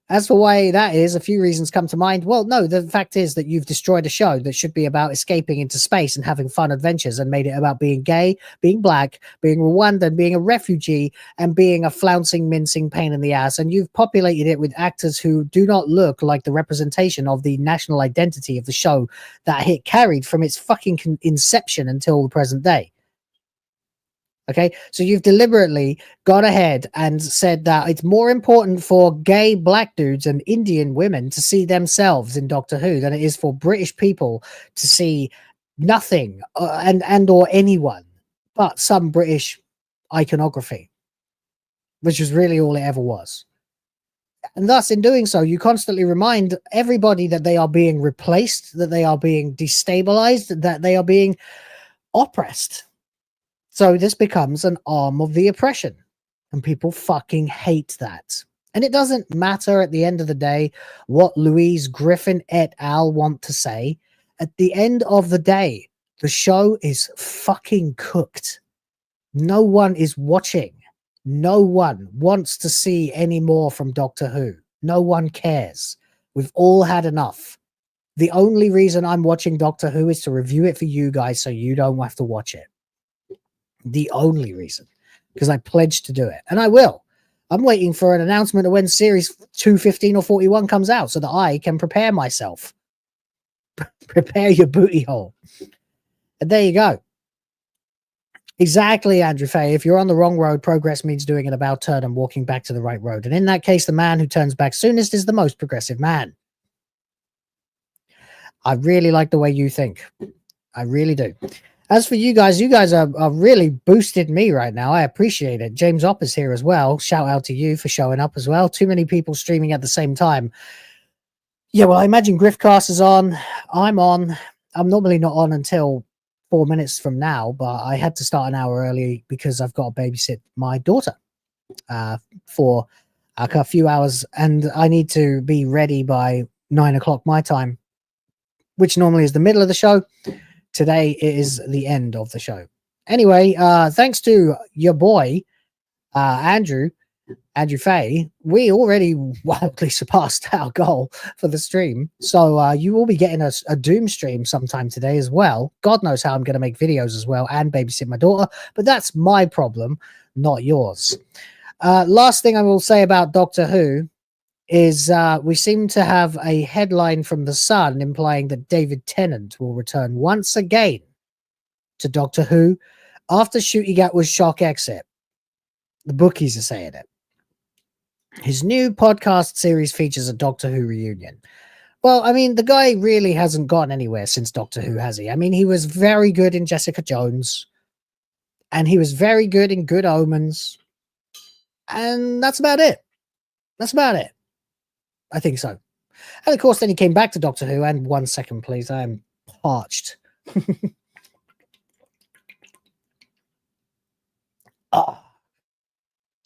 As for why that is, a few reasons come to mind. Well, no, the fact is that you've destroyed a show that should be about escaping into space and having fun adventures and made it about being gay, being black, being Rwandan, being a refugee, and being a flouncing, mincing pain in the ass. And you've populated it with actors who do not look like the representation of the national identity of the show that it carried from its fucking inception until the present day. Okay, so you've deliberately gone ahead and said that it's more important for gay black dudes and Indian women to see themselves in Doctor Who than it is for British people to see nothing and or anyone but some British iconography, which was really all it ever was. And thus, in doing so, you constantly remind everybody that they are being replaced, that they are being destabilized, that they are being oppressed. So this becomes an arm of the oppression, and people fucking hate that. And it doesn't matter at the end of the day what Louise Griffin et al. Want to say. At the end of the day, the show is fucking cooked. No one is watching. No one wants to see any more from Doctor Who. No one cares. We've all had enough. The only reason I'm watching Doctor Who is to review it for you guys so you don't have to watch it. The only reason, because I pledged to do it, and I will. I'm waiting for an announcement of when series 215 or 41 comes out so that I can prepare myself. Prepare your booty hole. And there you go. Exactly, Andrew Fay. If you're on the wrong road, progress means doing an about turn and walking back to the right road. And in that case, the man who turns back soonest is the most progressive man. I really like the way you think. I really do. As for you guys are really boosted me right now. I appreciate it. James Opp is here as well. Shout out to you for showing up as well. Too many people streaming at the same time. Yeah, well, I imagine Griffcast is on. I'm on. I'm normally not on until 4 minutes from now, but I had to start an hour early because I've got to babysit my daughter for a few hours, and I need to be ready by 9 o'clock my time, which normally is the middle of the show. Today is the end of the show. Anyway, thanks to your boy, Andrew Fay, we already wildly surpassed our goal for the stream. So you will be getting a Doom stream sometime today as well. God knows how I'm going to make videos as well and babysit my daughter, but that's my problem, not yours. Last thing I will say about Doctor Who is we seem to have a headline from The Sun implying that David Tennant will return once again to Doctor Who after Ncuti Gatwa's shock exit. The bookies are saying it. His new podcast series features a Doctor Who reunion. Well, I mean, the guy really hasn't gone anywhere since Doctor Who, has he? I mean, he was very good in Jessica Jones, and he was very good in Good Omens, and that's about it. That's about it. I think so. And of course, then he came back to Doctor Who. And 1 second, please. I am parched. Oh.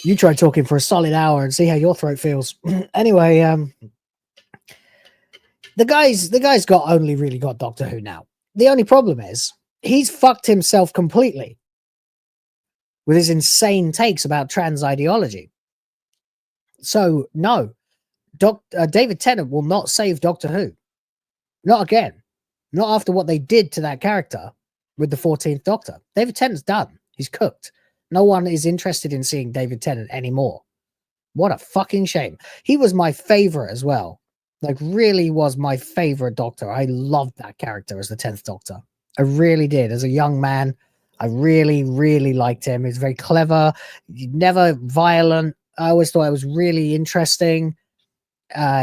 You try talking for a solid hour and see how your throat feels. Anyway, the guy's only really got Doctor Who now. The only problem is he's fucked himself completely with his insane takes about trans ideology. So no. David Tennant will not save Doctor Who. Not again. Not after what they did to that character with the 14th Doctor. David Tennant's done. He's cooked. No one is interested in seeing David Tennant anymore. What a fucking shame. He was my favorite as well. Like, really was my favorite Doctor. I loved that character as the 10th Doctor. I really did. As a young man, I really, really liked him. He was very clever, never violent. I always thought it was really interesting.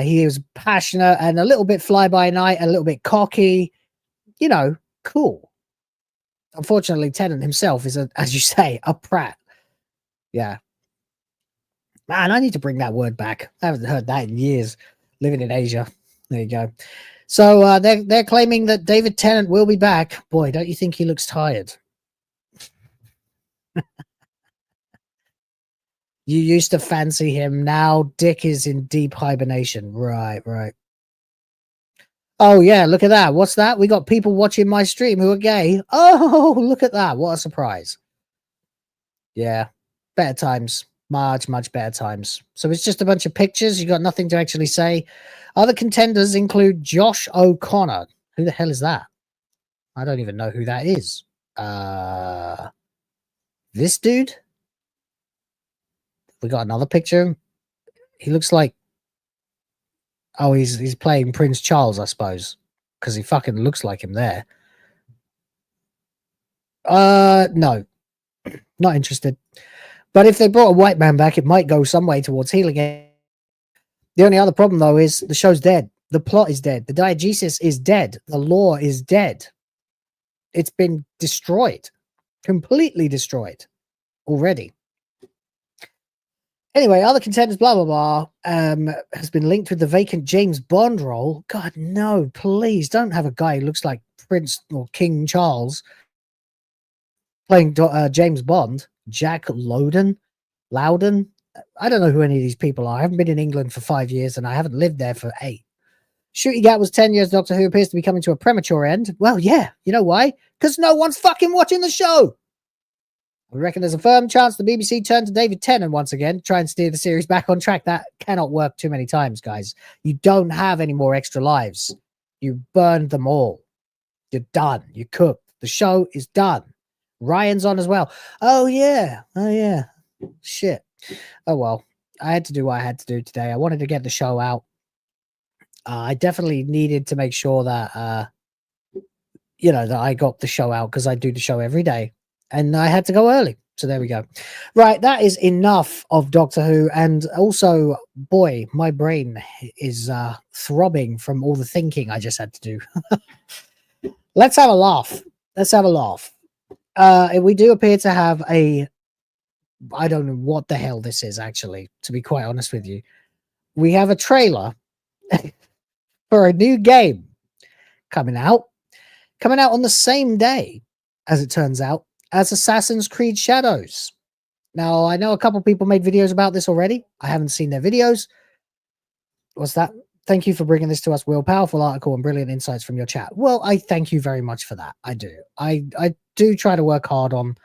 He was passionate and a little bit fly by night, a little bit cocky, you know, cool. Unfortunately, Tennant himself is, as you say, a prat. Yeah. Man, I need to bring that word back. I haven't heard that in years, living in Asia. There you go. So they're claiming that David Tennant will be back. Boy, don't you think he looks tired? You used to fancy him. Now Dick is in deep hibernation. Right, right. Oh, yeah, look at that. What's that? We got people watching my stream who are gay. Oh, look at that. What a surprise. Yeah, better times. Much, much better times. So it's just a bunch of pictures. You got nothing to actually say. Other contenders include Josh O'Connor. Who the hell is that? I don't even know who that is. This dude? We got another picture. He looks like... Oh, he's playing Prince Charles, I suppose. Because he fucking looks like him there. No. Not interested. But if they brought a white man back, it might go some way towards healing it. The only other problem, though, is the show's dead. The plot is dead. The diegesis is dead. The lore is dead. It's been destroyed. Completely destroyed. Already. Anyway, other contenders, blah, blah, blah, has been linked with the vacant James Bond role. God, no, please don't have a guy who looks like Prince or King Charles playing James Bond. Jack Loudon? I don't know who any of these people are. I haven't been in England for 5 years and I haven't lived there for 8. Shooty Gat was 10 years. Doctor Who appears to be coming to a premature end. Well, yeah. You know why? Because no one's fucking watching the show. We reckon there's a firm chance the BBC turn to David Tennant once again, try and steer the series back on track. That cannot work too many times, guys. You don't have any more extra lives. You burned them all. You're done. You cooked. The show is done. Ryan's on as well. Oh, yeah. Shit. Oh, well. I had to do what I had to do today. I wanted to get the show out. I definitely needed to make sure that, that I got the show out because I do the show every day. And I had to go early. So there we go. Right. That is enough of Doctor Who. And also, boy, my brain is throbbing from all the thinking I just had to do. Let's have a laugh. We do appear to have I don't know what the hell this is, actually, to be quite honest with you. We have a trailer for a new game coming out on the same day, as it turns out, as Assassin's Creed Shadows. Now, I know a couple people made videos about this already. I haven't seen their videos. What's that? Thank you for bringing this to us, Will. Powerful article and brilliant insights from your chat. Well, I thank you very much for that. I do. I do try to work hard on...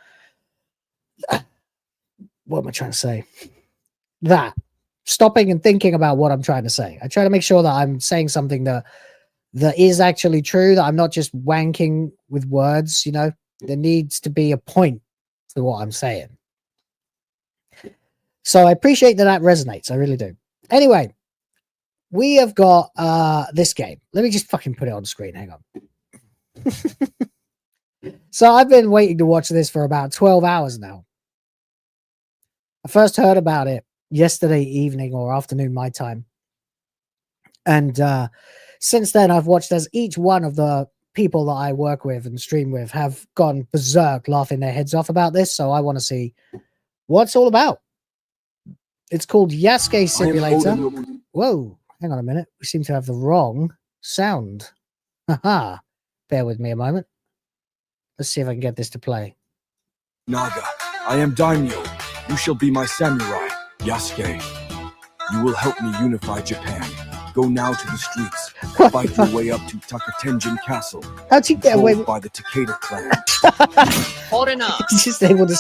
What am I trying to say? That. Stopping and thinking about what I'm trying to say. I try to make sure that I'm saying something that is actually true, that I'm not just wanking with words, There needs to be a point to what I'm saying. So I appreciate that resonates. I really do. Anyway, we have got this game. Let me just fucking put it on screen. Hang on. So I've been waiting to watch this for about 12 hours now. I first heard about it yesterday evening or afternoon, my time. And since then, I've watched as each one of the people that I work with and stream with have gone berserk laughing their heads off about this. So I want to see what it's all about. It's called Yasuke Simulator. Whoa, hang on a minute. We seem to have the wrong sound. Haha. Bear with me a moment. Let's see if I can get this to play. Naga, I am Daimyo. You shall be my samurai, Yasuke. You will help me unify Japan. Go now to the streets. Fight your way up to Takatenjin Castle. How'd you get away by the Takeda clan? Hold enough. Just able to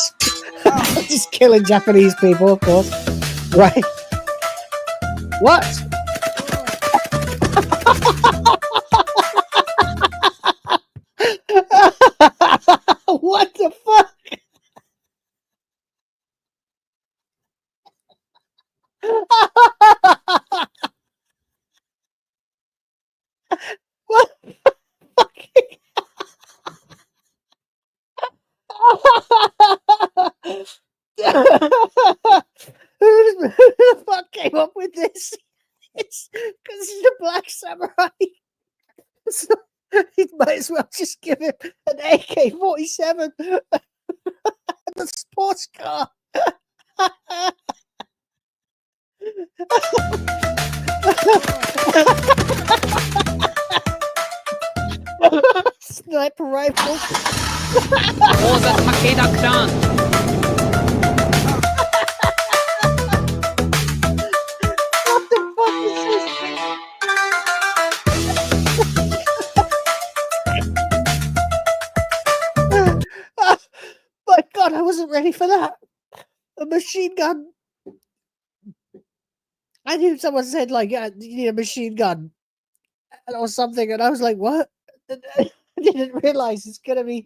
just killing Japanese people, of course. Right. What? What the fuck? What the fucking... Who the fuck came up with this? It's because he's a black samurai. So he might as well just give him an AK-47 and a sports car. Sniper rifle. Oh, the Takeda clan. What the fuck is this? ready for that? A machine gun. I knew someone said like, "You need a machine gun," or something, and I was like, "What?" I didn't realize it's gonna be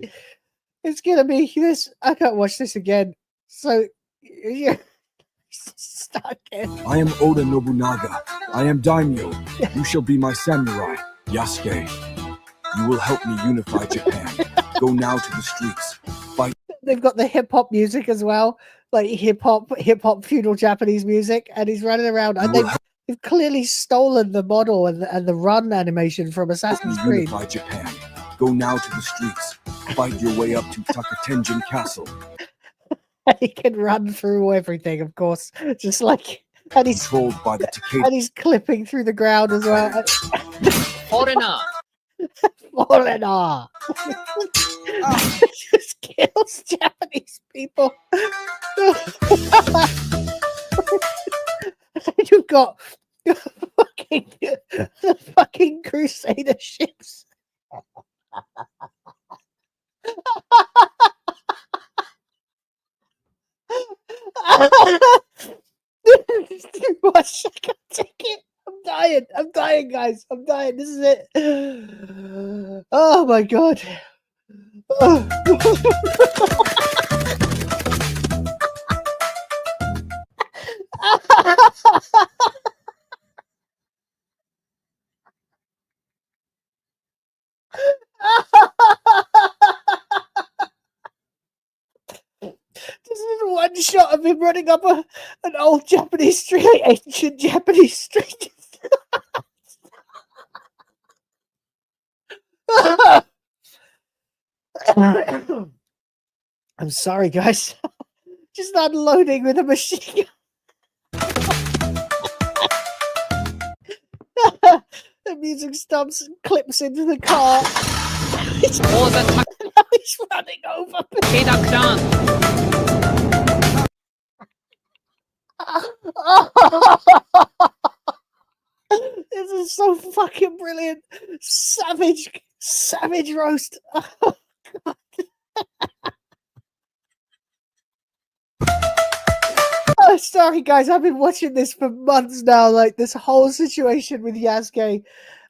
this. I can't watch this again. So, yeah. Start it. I am Oda Nobunaga. I am daimyo. You shall be my samurai, Yasuke. You will help me unify Japan. Go now to the streets. Fight. They've got the hip hop music as well, like hip hop feudal Japanese music, and he's running around. And they've clearly stolen the model and the run animation from Assassin's Creed. Unify Japan. Go now to the streets. Fight your way up to Takatenjin Castle. And he can run through everything, of course, just like, and he's controlled by the Takeda. And he's clipping through the ground as well. Foreigner. Foreigner. Just kills Japanese people. You've got the fucking Crusader ships. It's too much. I can't take it. I'm dying, guys. I'm dying. This is it. Oh my god. This is one shot of him running up an old Japanese street, ancient Japanese street. I'm sorry, guys. Just unloading with a machine gun. The music stops and clips into the car. He's running over. This is so fucking brilliant. Savage roast. Oh, God. Oh, sorry, guys. I've been watching this for months now. Like this whole situation with Yasuke.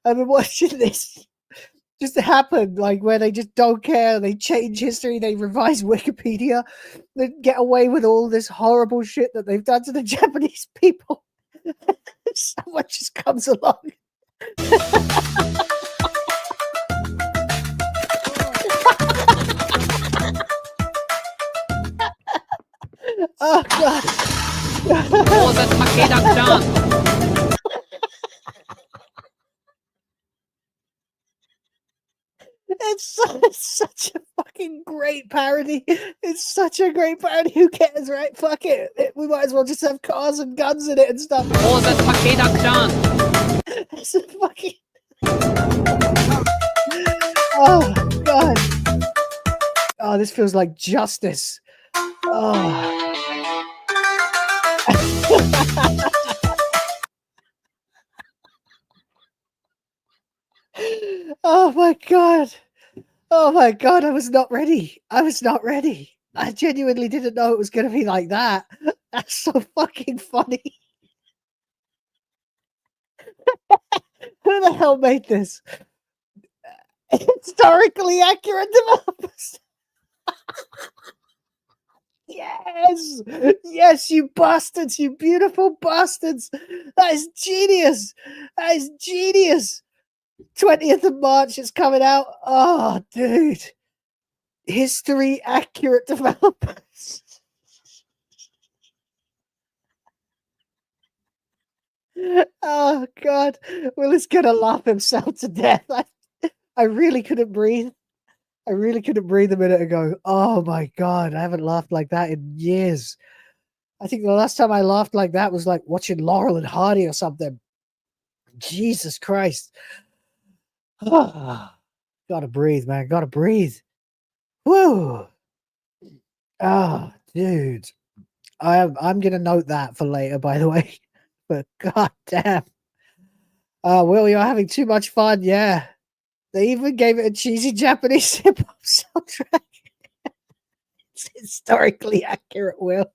I've been watching this just happen, like where they just don't care. They change history. They revise Wikipedia. They get away with all this horrible shit that they've done to the Japanese people. Someone just comes along. Oh god. It's such a fucking great parody. It's such a great parody. Who cares, right? Fuck it. We might as well just have cars and guns in it and stuff. It's a fucking... Oh god. Oh, this feels like justice. Oh. Oh my god. Oh my god, I was not ready. I genuinely didn't know it was going to be like that. That's so fucking funny. Who the hell made this? Historically accurate developers. Yes! Yes, you bastards, you beautiful bastards. That is genius. 20th of March, it's coming out. Oh, dude. History accurate developers. Oh, God. Will is going to laugh himself to death. I really couldn't breathe. I really couldn't breathe a minute ago. Oh, my God. I haven't laughed like that in years. I think the last time I laughed like that was like watching Laurel and Hardy or something. Jesus Christ. Gotta breathe, man. Gotta breathe. Woo. Oh, dude. I'm gonna note that for later, by the way. But god damn. Will, you're having too much fun, yeah. They even gave it a cheesy Japanese hip-hop soundtrack. It's historically accurate, Will.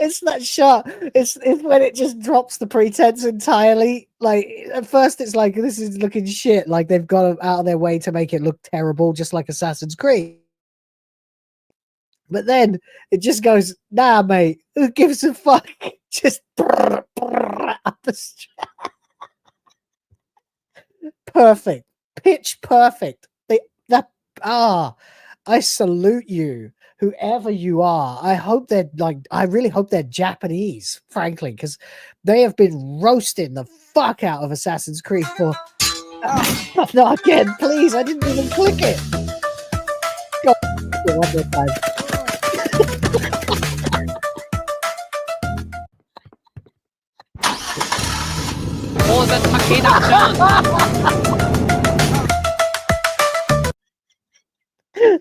It's that shot. It's when it just drops the pretense entirely. Like at first, it's like this is looking shit. Like they've gone out of their way to make it look terrible, just like Assassin's Creed. But then it just goes, nah, mate. Who gives a fuck? Just up the perfect, pitch perfect. I salute you, whoever you are. I hope they're I really hope they're Japanese, frankly, because they have been roasting the fuck out of Assassin's Creed for. Oh, no, again, please. I didn't even click it. God, one more time. Oh, the Takeda-chan.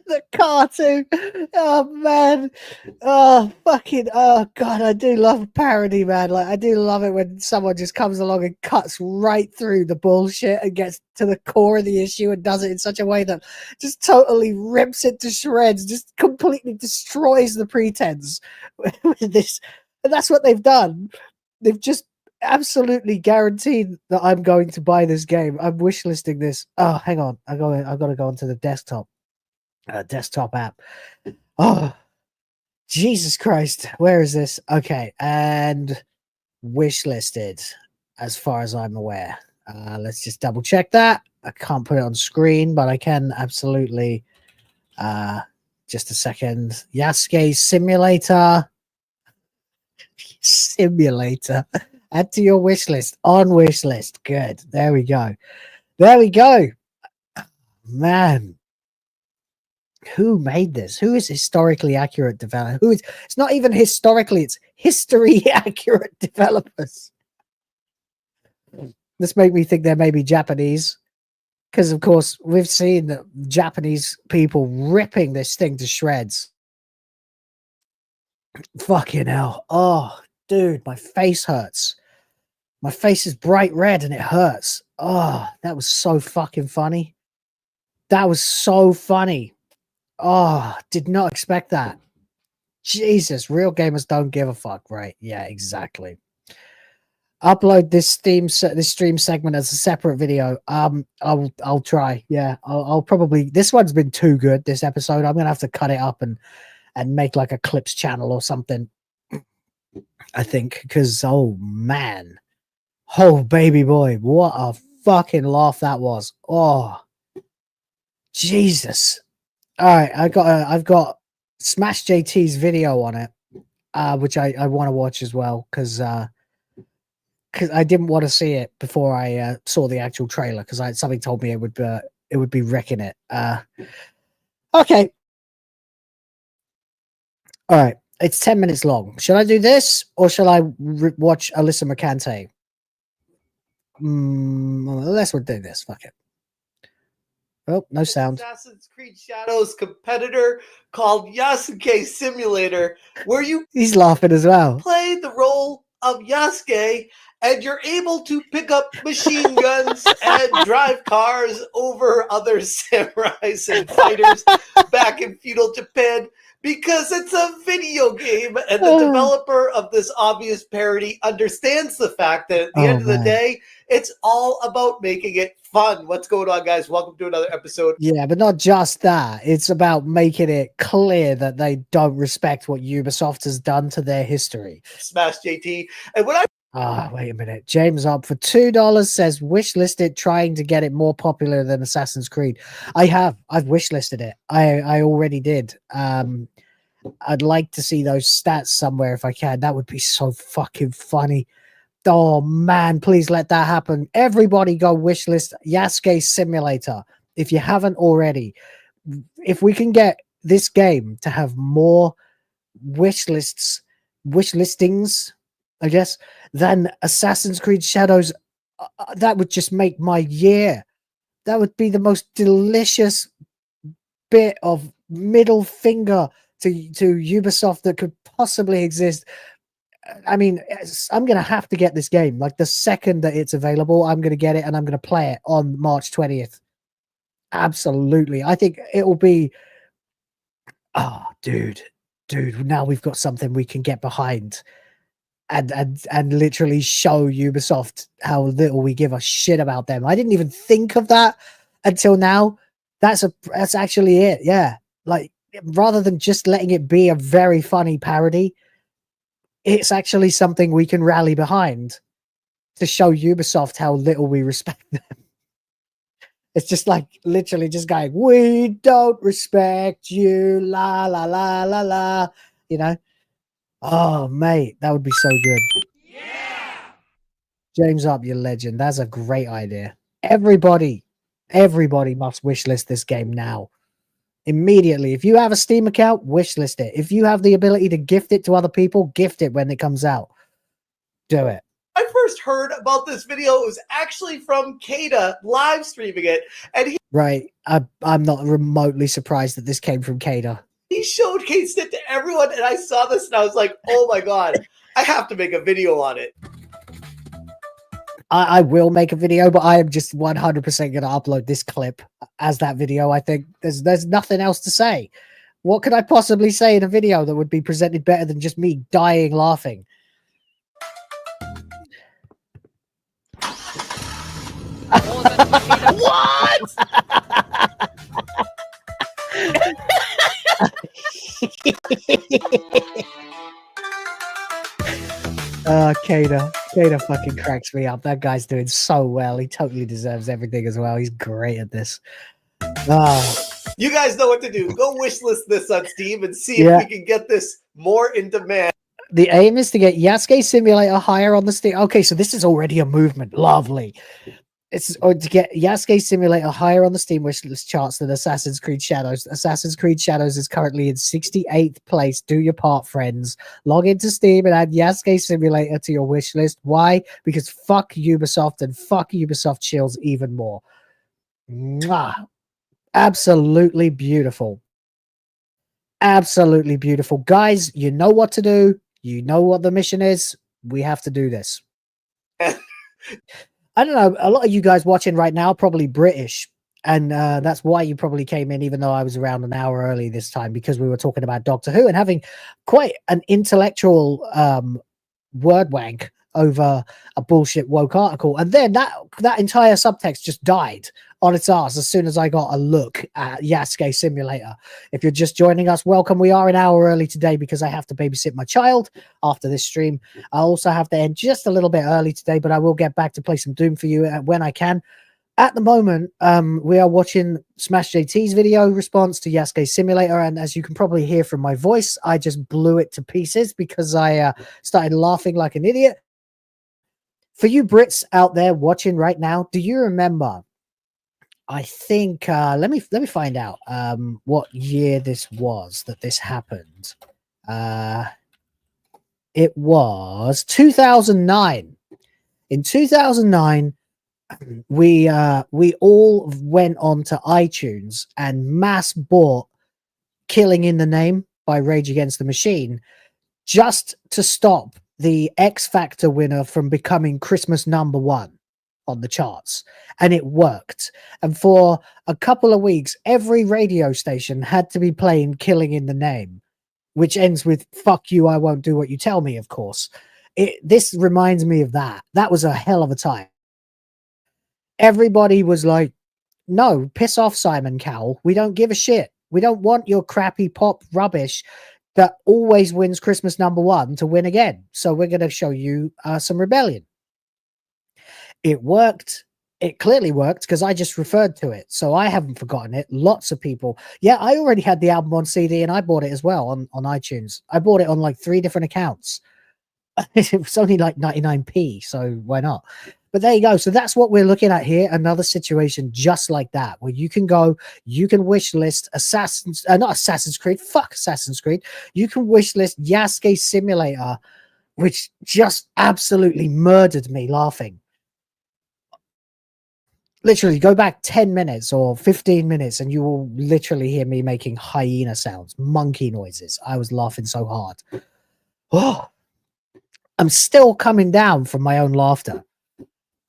The cartoon. Oh man. Oh fucking. Oh god, I do love a parody, man. Like I do love it when someone just comes along and cuts right through the bullshit and gets to the core of the issue and does it in such a way that just totally rips it to shreds, just completely destroys the pretense with this. And that's what they've done. They've just absolutely guaranteed that I'm going to buy this game. I'm wishlisting this. Oh, hang on. I've got to go onto the desktop app. Oh, Jesus Christ. Where is this? Okay. And wishlisted as far as I'm aware. Let's just double check that. I can't put it on screen, but I can absolutely. Just a second. Yasuke Simulator. Add to your wish list. On wish list. Good. There we go. Man. Who made this? Who is historically accurate developer? It's not even historically, it's history accurate developers. This make me think they're maybe Japanese. Because of course we've seen the Japanese people ripping this thing to shreds. Fucking hell. Oh, dude, my face hurts. My face is bright red and it hurts. Oh, that was so fucking funny. That was so funny. Oh, did not expect that. Jesus, real gamers don't give a fuck, right? Yeah, exactly. Upload this stream segment as a separate video. I'll try. Yeah, I'll probably. This one's been too good. This episode, I'm gonna have to cut it up and make like a clips channel or something. I think because oh man, oh baby boy, what a fucking laugh that was. Oh, Jesus. All right, I've got Smash JT's video on it, which I want to watch as well because I didn't want to see it before I saw the actual trailer because something told me it would be wrecking it. Okay, all right, it's 10 minutes long. Should I do this or shall I watch Alyssa Mercante? Let's do this. Fuck it. Oh, no sound. Assassin's Creed Shadows competitor called Yasuke Simulator, where he's laughing as well. Play the role of Yasuke, and you're able to pick up machine guns and drive cars over other samurais and fighters back in feudal Japan. Because it's a video game, and the developer of this obvious parody understands the fact that at the end of the day, it's all about making it fun. What's going on, guys? Welcome to another episode. Yeah, but not just that. It's about making it clear that they don't respect what Ubisoft has done to their history. Smash JT. And when wait a minute. James up for $2 says wishlisted, trying to get it more popular than Assassin's Creed. I've wishlisted it. I already did. I'd like to see those stats somewhere if I can. That would be so fucking funny. Oh man, please let that happen. Everybody go wishlist Yasuke Simulator if you haven't already. If we can get this game to have more wishlistings, I guess, than Assassin's Creed Shadows, that would just make my year. That would be the most delicious bit of middle finger to Ubisoft that could possibly exist. I mean, I'm going to have to get this game. Like the second that it's available, I'm going to get it and I'm going to play it on March 20th. Absolutely. I think it'll be, oh, dude, now we've got something we can get behind and literally show Ubisoft how little we give a shit about them. I didn't even think of that until now. That's actually it. Yeah. Like, rather than just letting it be a very funny parody, it's actually something we can rally behind to show Ubisoft how little we respect them. It's just like literally just going, we don't respect you, la la la la la, you know. Oh mate, that would be so good. Yeah. James Up, you legend. That's a great idea. Everybody must wishlist this game now. Immediately. If you have a Steam account, wishlist it. If you have the ability to gift it to other people, gift it when it comes out. Do it. I first heard about this video. It was actually from Kada live streaming it, and Right. I'm not remotely surprised that this came from Kada. he showcased it to everyone, and I saw this and I was like, oh my god, I have to make a video on it. I will make a video, but I am just 100% going to upload this clip as that video. I think there's nothing else to say. What could I possibly say in a video that would be presented better than just me dying laughing? What? Kada fucking cracks me up. That guy's doing so well. He totally deserves everything as well. He's great at this. You guys know what to do. Go wishlist this on Steam and see Yeah. if we can get this more in demand. The aim is to get Yasuke Simulator higher on the Steam. Okay, so this is already a movement. Lovely. It's to get Yasuke Simulator higher on the Steam wishlist charts than Assassin's Creed Shadows. Assassin's Creed Shadows is currently in 68th place. Do your part, friends. Log into Steam and add Yasuke Simulator to your wishlist. Why? Because fuck Ubisoft and fuck Ubisoft Shields even more. Mwah. Absolutely beautiful. Absolutely beautiful. Guys, you know what to do. You know what the mission is. We have to do this. I don't know. A lot of you guys watching right now are probably British. And that's why you probably came in, even though I was around an hour early this time, because we were talking about Doctor Who and having quite an intellectual word wank over a bullshit woke article. And then that entire subtext just died on its ass as soon as I got a look at Yasuke Simulator. If you're just joining us, welcome. We are an hour early today because I have to babysit my child after this stream. I also have to end just a little bit early today, but I will get back to play some Doom for you when I can. At the moment, we are watching Smash JT's video response to Yasuke Simulator, and as you can probably hear from my voice, I just blew it to pieces because I started laughing like an idiot. For you Brits out there watching right now, do you remember? I think let me find out what year this was that this happened. It was 2009. In 2009, we all went on to iTunes and mass bought "Killing in the Name" by Rage Against the Machine just to stop the X Factor winner from becoming Christmas #1 on the charts, and it worked. And for a couple of weeks, every radio station had to be playing "Killing in the Name," which ends with "fuck you, I won't do what you tell me," of course. This reminds me of that. That was a hell of a time. Everybody was like, no, piss off, Simon Cowell. We don't give a shit. We don't want your crappy pop rubbish that always wins Christmas #1 to win again. So we're going to show you some rebellion. It worked. It clearly worked because I just referred to it. So I haven't forgotten it. Lots of people. Yeah, I already had the album on CD and I bought it as well on iTunes. I bought it on like 3 different accounts. It was only like 99p, so why not? But there you go. So that's what we're looking at here. Another situation just like that, where you can go, you can wish list not Assassin's Creed, fuck Assassin's Creed. You can wish list Yasuke Simulator, which just absolutely murdered me laughing. Literally, go back 10 minutes or 15 minutes and you will literally hear me making hyena sounds, monkey noises. I was laughing so hard. Oh, I'm still coming down from my own laughter.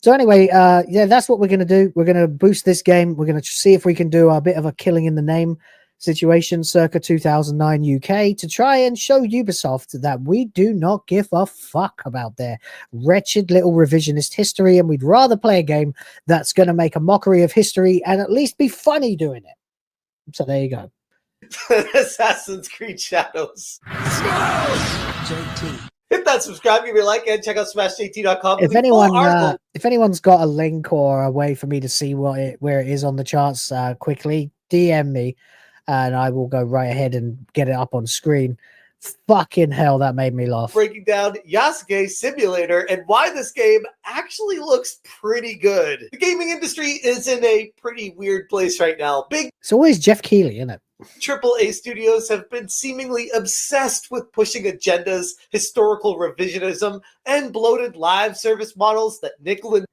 So anyway, yeah, that's what we're going to do. We're going to boost this game. We're going to see if we can do a bit of a killing in the name situation circa 2009 UK to try and show Ubisoft that we do not give a fuck about their wretched little revisionist history, and we'd rather play a game that's going to make a mockery of history and at least be funny doing it. So there you go. Assassin's Creed Shadows. Hit that subscribe, give me a like, and check out smashjt.com. If anyone, if anyone's got a link or a way for me to see where it is on the charts, quickly DM me, and I will go right ahead and get it up on screen. Fucking hell, that made me laugh. Breaking down Yasuke Simulator and why this game actually looks pretty good. The gaming industry is in a pretty weird place right now. Big It's always Jeff Keighley, isn't it? AAA studios have been seemingly obsessed with pushing agendas, historical revisionism, and bloated live service models that nickel and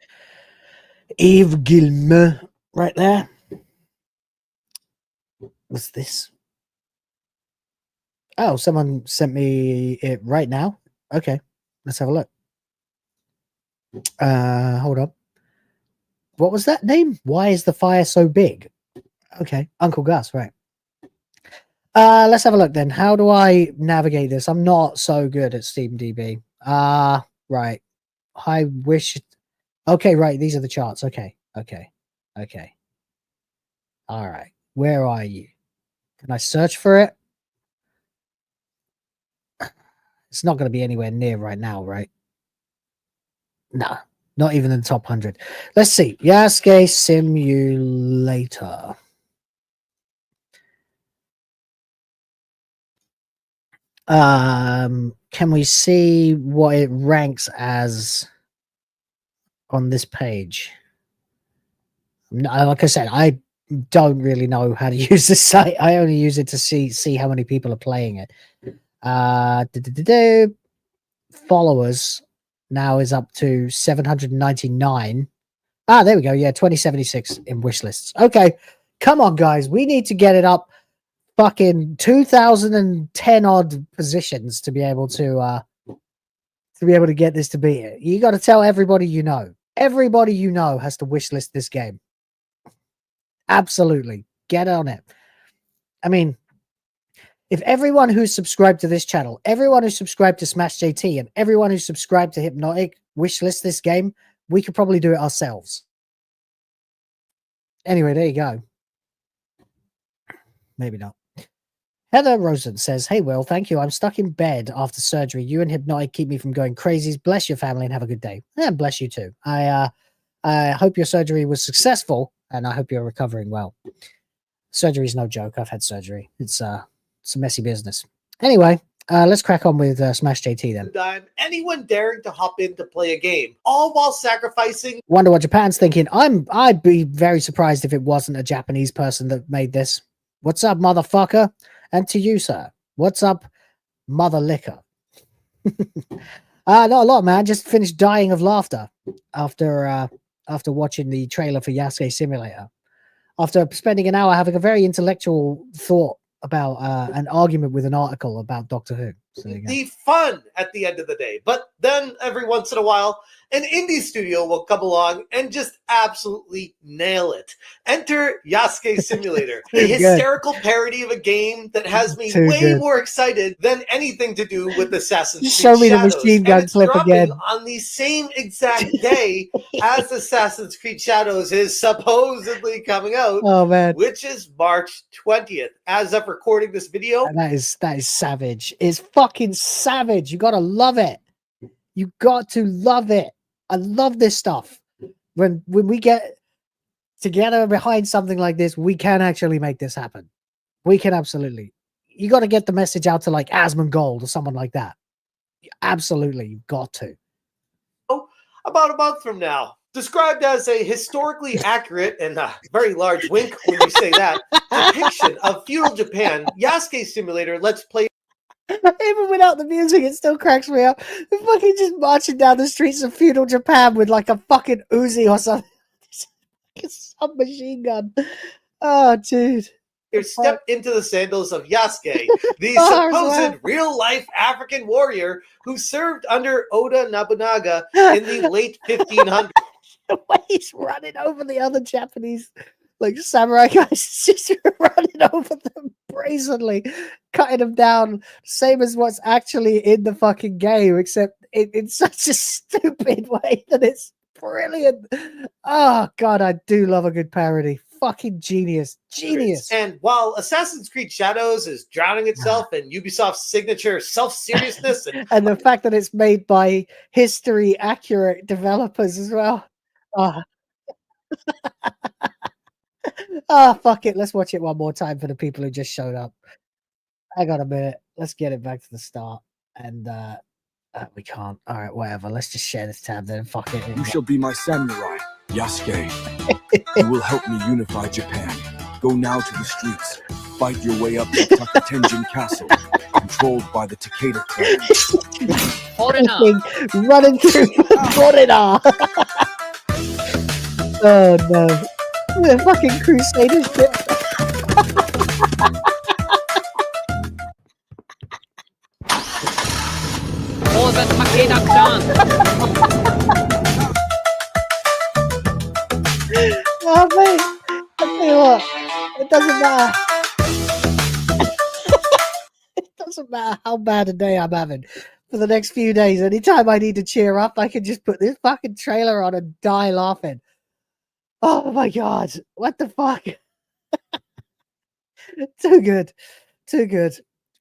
Yves Guillemot, right there. What's this? Oh, someone sent me it right now. Okay, let's have a look. Hold up. What was that name? Why is the fire so big? Okay, Uncle Gus, right. Let's have a look then. How do I navigate this? I'm not so good at SteamDB. Right. I wish. Okay, right. These are the charts. Okay. All right. Where are you? Can I search for it? It's not going to be anywhere near right now, right? Nah, not even in the top 100. Let's see. Yasuke Simulator. Can we see what it ranks as on this page? Like I said, I don't really know how to use this site. I only use it to see how many people are playing it. Followers now is up to 799. There we go. Yeah, 2076 in wish lists. Okay, come on, guys. We need to get it up fucking 2010 odd positions to be able to get this to beat it. You got to tell everybody you know. Everybody you know has to wish list this game. Absolutely. Get on it. I mean, if everyone who's subscribed to this channel, everyone who's subscribed to Smash JT, and everyone who's subscribed to Hypnotic wish list this game, we could probably do it ourselves. Anyway, there you go. Maybe not. Heather Rosen says, "Hey, Will, thank you. I'm stuck in bed after surgery. You and Hypnotic keep me from going crazy. Bless your family and have a good day." Yeah, bless you too. I hope your surgery was successful, and I hope you're recovering well. Surgery's no joke. I've had surgery. It's a messy business. Anyway, let's crack on with Smash JT then. Anyone daring to hop in to play a game, all while sacrificing. Wonder what Japan's thinking. I'd be very surprised if it wasn't a Japanese person that made this. What's up, motherfucker? And to you, sir. What's up, mother liquor? Not a lot, man. Just finished dying of laughter after watching the trailer for Yasuke Simulator. After spending an hour having a very intellectual thought about an argument with an article about Doctor Who. So the fun at the end of the day. But then every once in a while, an indie studio will come along and just absolutely nail it. Enter Yasuke Simulator, a hysterical parody of a game that has me way more excited than anything to do with Assassin's Creed Show me Shadows. the machine gun clip again. On the same exact day as Assassin's Creed Shadows is supposedly coming out, oh man, which is March 20th. As of recording this video, that is savage. It's fucking savage. You gotta love it. You got to love it. I love this stuff. When we get together behind something like this, we can actually make this happen. We can absolutely. You got to get the message out to like Asmongold or someone like that. Absolutely, you've got to. About a month from now, described as a historically accurate and a very large wink when you say that depiction of feudal Japan, Yasuke Simulator lets play. Even without the music, it still cracks me up. They're fucking just marching down the streets of feudal Japan with like a fucking Uzi or something. A submachine gun. Oh, dude. Step into the sandals of Yasuke, the supposed real-life African warrior who served under Oda Nobunaga in the late 1500s. The way he's running over the other Japanese like samurai guys, just running over them brazenly, cutting them down, same as what's actually in the fucking game, except in such a stupid way that it's brilliant. Oh god, I do love a good parody. Fucking genius. And while Assassin's Creed Shadows is drowning itself in Ubisoft's signature self-seriousness and the fact that it's made by history accurate developers as well. Oh. Fuck it. Let's watch it one more time for the people who just showed up. Hang on a minute. Let's get it back to the start. And we can't. All right, whatever. Let's just share this tab then. Fuck it. You shall be my samurai, Yasuke. You will help me unify Japan. Go now to the streets. Fight your way up to Takatenjin Castle, controlled by the Takeda clan. Running through Foreigner. Oh no. The fucking Crusaders shit. Oh, the Takeda-chan. Oh mate, I tell you what, it doesn't matter. It doesn't matter how bad a day I'm having for the next few days. Anytime I need to cheer up, I can just put this fucking trailer on and die laughing. Oh my god, what the fuck? Too good. Too good.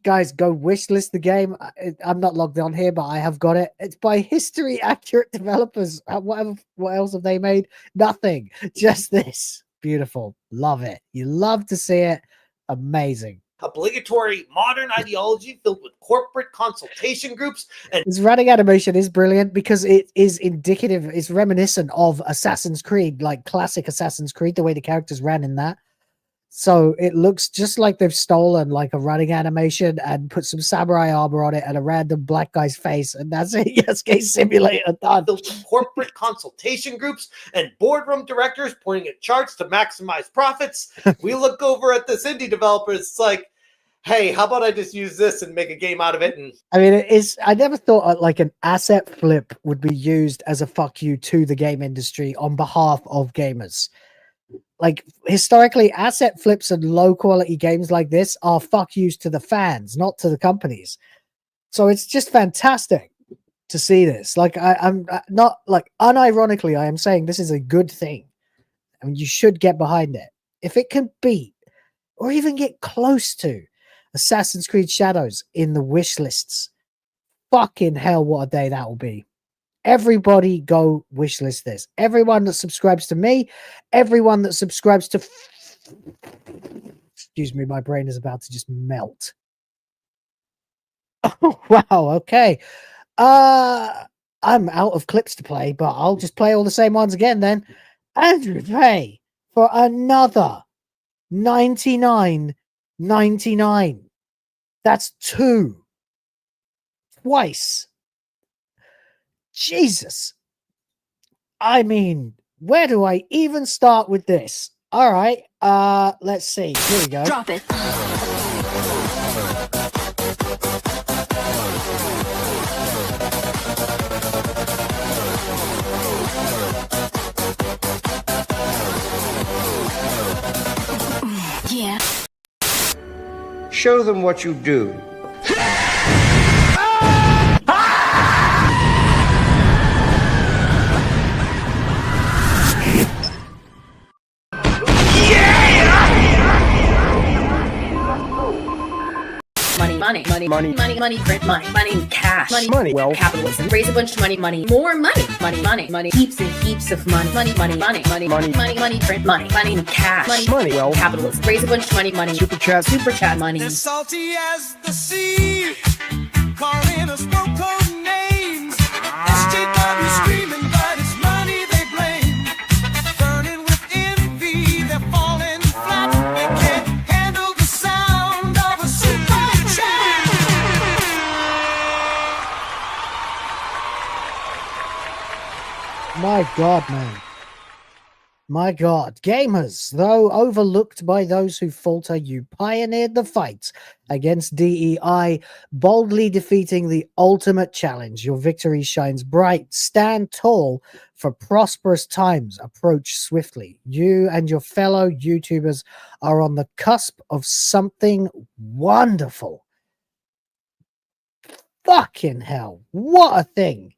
Guys, go wishlist the game. I'm not logged on here, but I have got it. It's by history accurate developers. What else have they made? Nothing. Just this. Beautiful. Love it. You love to see it. Amazing. Obligatory modern ideology filled with corporate consultation groups and This running animation is brilliant because it is indicative, it's reminiscent of Assassin's Creed, like classic Assassin's Creed, the way the characters ran in that. So it looks just like they've stolen like a running animation and put some samurai armor on it and a random black guy's face, and that's it. Yasuke Simulator done. filled with corporate consultation groups and boardroom directors pointing at charts to maximize profits. We look over at this indie developer, it's like, hey, how about I just use this and make a game out of it? And I mean, it is. I never thought like an asset flip would be used as a fuck you to the game industry on behalf of gamers. Like historically, asset flips and low quality games like this are fuck yous to the fans, not to the companies. So it's just fantastic to see this. Like I'm not like unironically, I am saying this is a good thing. I mean, you should get behind it. If it can beat or even get close to Assassin's Creed Shadows in the wish lists, fucking hell, what a day that will be. Everybody go wishlist this. Everyone that subscribes to me, everyone that subscribes to excuse me, my brain is about to just melt. Oh wow, okay. I'm out of clips to play, but I'll just play all the same ones again then. Andrew Pay for another $99.99. That's two. Twice. Jesus. I mean, where do I even start with this? All right. Let's see. Here we go. Drop it. Yeah. Show them what you do. Money, print money, cash, money, wealth, capitalism, raise a bunch of money, more money, heaps and heaps of money, print money, cash, money, wealth, capitalism, raise a bunch of money, super chat money. As salty as the sea, calling us no code names. SJW screaming, but it's money they blame. Burning with envy, they're falling flat. They can't handle the sound of a super chat. My God, man. My God, gamers, though overlooked by those who falter, you pioneered the fight against DEI, boldly defeating the ultimate challenge. Your victory shines bright. Stand tall, for prosperous times approach swiftly. You and your fellow YouTubers are on the cusp of something wonderful. Fucking hell. What a thing.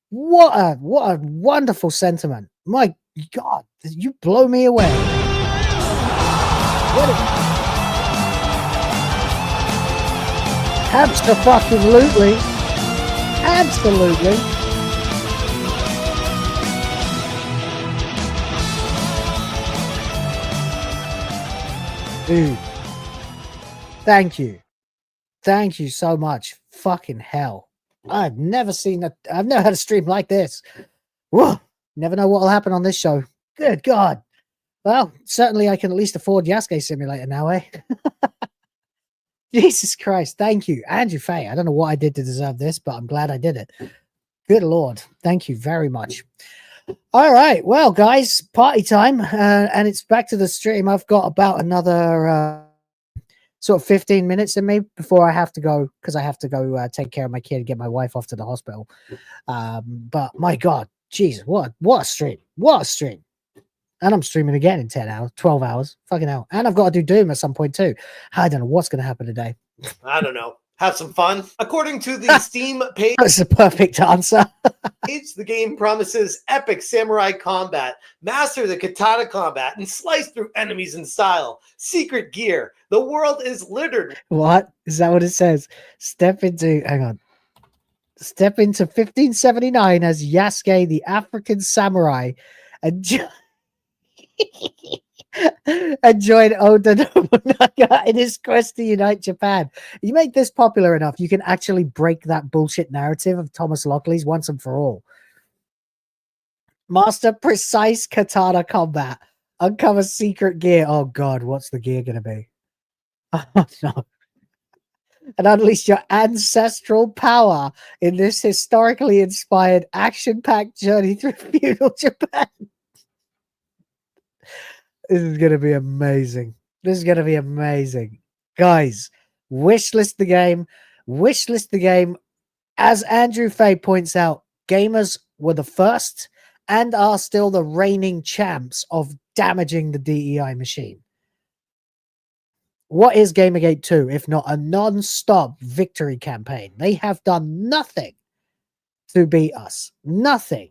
What a wonderful sentiment. My God, you blow me away. Absolutely. Absolutely. Dude. Thank you. Thank you so much. Fucking hell. I've never had a stream like this. Whoa. Never know what will happen on this show. Good God. Well, certainly I can at least afford Yasuke Simulator now, eh? Jesus Christ. Thank you. Andrew Faye. I don't know what I did to deserve this, but I'm glad I did it. Good Lord. Thank you very much. All right. Well, guys, party time. And it's back to the stream. I've got about another sort of 15 minutes in me before I have to go, because I have to go take care of my kid and get my wife off to the hospital. But my God. Jesus, what a stream. What a stream. And I'm streaming again in 10 hours, 12 hours. Fucking hell. And I've got to do Doom at some point too. I don't know what's going to happen today. I don't know. Have some fun. According to the Steam page, That's a perfect answer. the game promises epic samurai combat, master the katana combat, and slice through enemies in style. Secret gear. The world is littered. What? Is that what it says? Step into 1579 as Yasuke, the African samurai, and join Oda Nobunaga in his quest to unite Japan. You make this popular enough, you can actually break that bullshit narrative of Thomas Lockley's once and for all. Master precise katana combat. Uncover secret gear. Oh God, what's the gear gonna be? Oh no. And unleash your ancestral power in this historically inspired action-packed journey through feudal Japan. This is going to be amazing. This is going to be amazing. Guys, wishlist the game. Wishlist the game. As Andrew Faye points out, gamers were the first and are still the reigning champs of damaging the DEI machine. What is Gamergate 2 if not a non-stop victory campaign? They have done nothing to beat us. Nothing.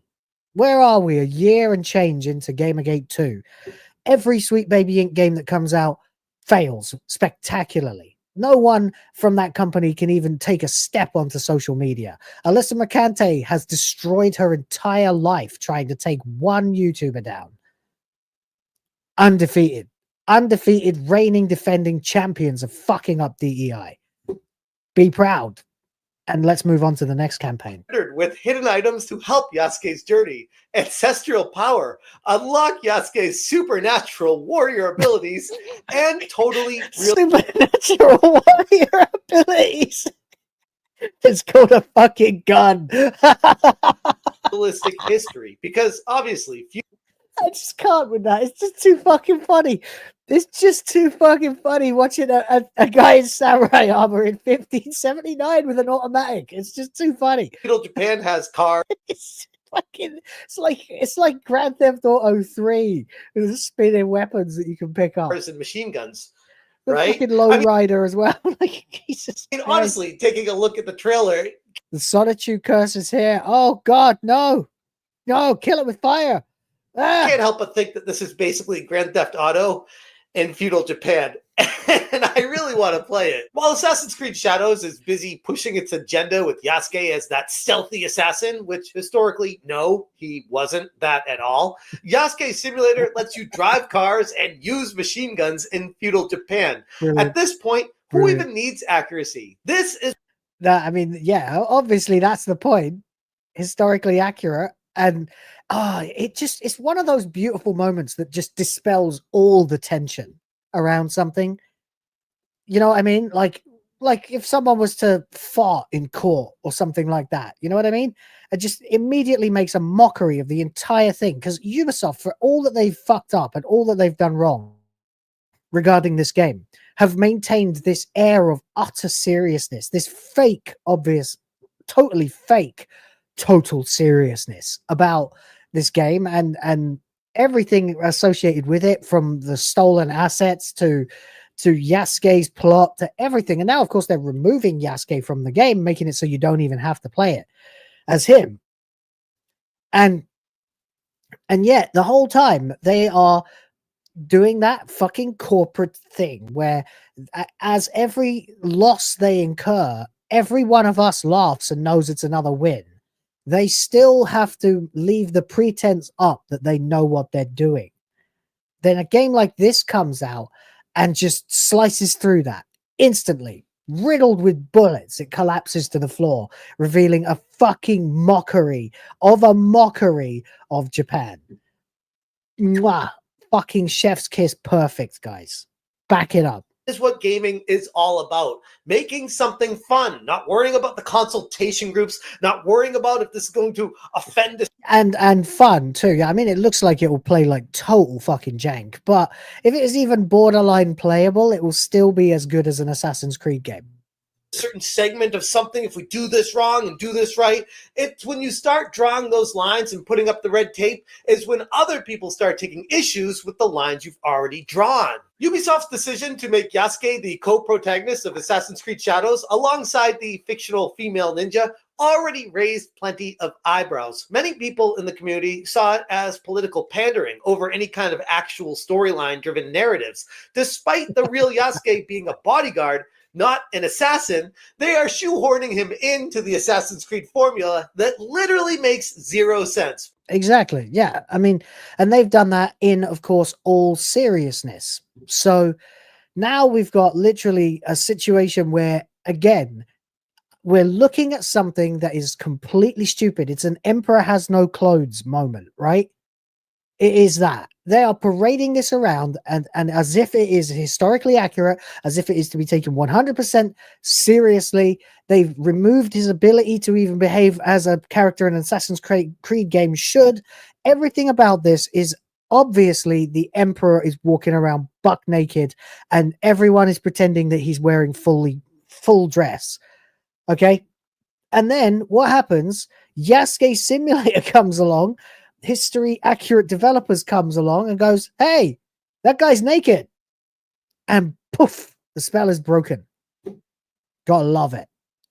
Where are we? A year and change into Gamergate 2. Every Sweet Baby Inc. game that comes out fails spectacularly. No one from that company can even take a step onto social media. Alyssa Mercante has destroyed her entire life trying to take one YouTuber down. Undefeated. Undefeated, reigning, defending champions of fucking up DEI. Be proud. And let's move on to the next campaign. With hidden items to help Yasuke's journey. Ancestral power. Unlock Yasuke's supernatural warrior abilities and totally real supernatural warrior abilities. It's called a fucking gun. realistic history. Because obviously, I just can't with that. It's just too fucking funny. It's just too fucking funny watching a guy in samurai armor in 1579 with an automatic. It's just too funny. feudal Japan has cars. It's like Grand Theft Auto 3 with spinning weapons that you can pick up. And machine guns. The right? fucking lowrider as well. Like, Jesus. I mean, honestly, taking a look at the trailer. The Sonitude curse is here. Oh, God, no. No, kill it with fire. I can't help but think that this is basically Grand Theft Auto in feudal Japan. And I really want to play it. While Assassin's Creed Shadows is busy pushing its agenda with Yasuke as that stealthy assassin, which historically, no, he wasn't that at all. Yasuke Simulator lets you drive cars and use machine guns in feudal Japan. Brilliant. At this point, who even needs accuracy? This is... I mean, yeah, obviously that's the point. Historically accurate. And it's one of those beautiful moments that just dispels all the tension around something. You know what I mean? Like like if someone was to fart in court or something like that. You know what I mean? It just immediately makes a mockery of the entire thing, because Ubisoft, for all that they've fucked up and all that they've done wrong regarding this game, have maintained this air of utter seriousness, this fake, obvious, totally fake, total seriousness about this game and everything associated with it, from the stolen assets to Yasuke's plot to everything. And now, of course, they're removing Yasuke from the game, making it so you don't even have to play it as him. And yet the whole time they are doing that fucking corporate thing where as every loss they incur, every one of us laughs and knows it's another win. They still have to leave the pretense up that they know what they're doing. Then a game like this comes out and just slices through that instantly. Riddled with bullets, it collapses to the floor, revealing a fucking mockery of Japan. Mwah. Fucking chef's kiss perfect, guys. Back it up. Is what gaming is all about. Making something fun, not worrying about the consultation groups, not worrying about if this is going to offend us. And fun too. I mean, it looks like it will play like total fucking jank, but if it is even borderline playable, it will still be as good as an Assassin's Creed game. Certain segment of something, if we do this wrong and do this right, it's when you start drawing those lines and putting up the red tape is when other people start taking issues with the lines you've already drawn. Ubisoft's decision to make Yasuke the co-protagonist of Assassin's Creed Shadows alongside the fictional female ninja already raised plenty of eyebrows. Many people in the community saw it as political pandering over any kind of actual storyline driven narratives. Despite the real Yasuke being a bodyguard, not an assassin, they are shoehorning him into the Assassin's Creed formula that literally makes zero sense. Exactly. Yeah. I mean, and they've done that in, of course, all seriousness. So now we've got literally a situation where, again, we're looking at something that is completely stupid. It's an emperor has no clothes moment, right? It is that. They are parading this around and as if it is historically accurate, as if it is to be taken 100% seriously. They've removed his ability to even behave as a character in an Assassin's Creed game should. Everything about this is obviously the Emperor is walking around buck naked and everyone is pretending that he's wearing full dress. Okay? And then what happens? Yasuke Simulator comes along. History accurate developers comes along and goes, hey, that guy's naked, and poof, the spell is broken. Gotta love it.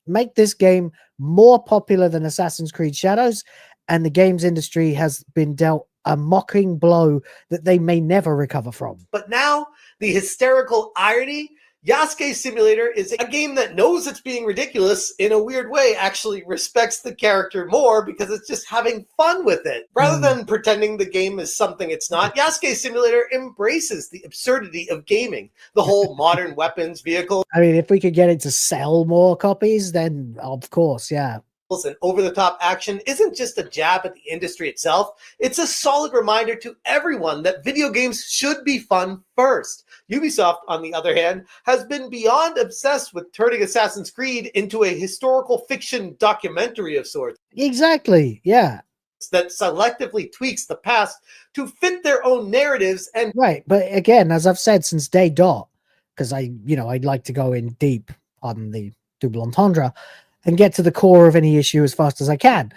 Make this game more popular than Assassin's Creed Shadows, and the games industry has been dealt a mocking blow that they may never recover from. But now the hysterical irony, Yasuke Simulator is a game that knows it's being ridiculous in a weird way, actually respects the character more because it's just having fun with it. Rather than pretending the game is something it's not, Yasuke Simulator embraces the absurdity of gaming. The whole modern weapons, vehicles. I mean, if we could get it to sell more copies, then of course, yeah. And over-the-top action isn't just a jab at the industry itself. It's a solid reminder to everyone that video games should be fun first. Ubisoft, on the other hand, has been beyond obsessed with turning Assassin's Creed into a historical fiction documentary of sorts. Exactly, yeah. That selectively tweaks the past to fit their own narratives and... Right, but again, as I've said since day dot, because I'd like to go in deep on the double entendre and get to the core of any issue as fast as I can.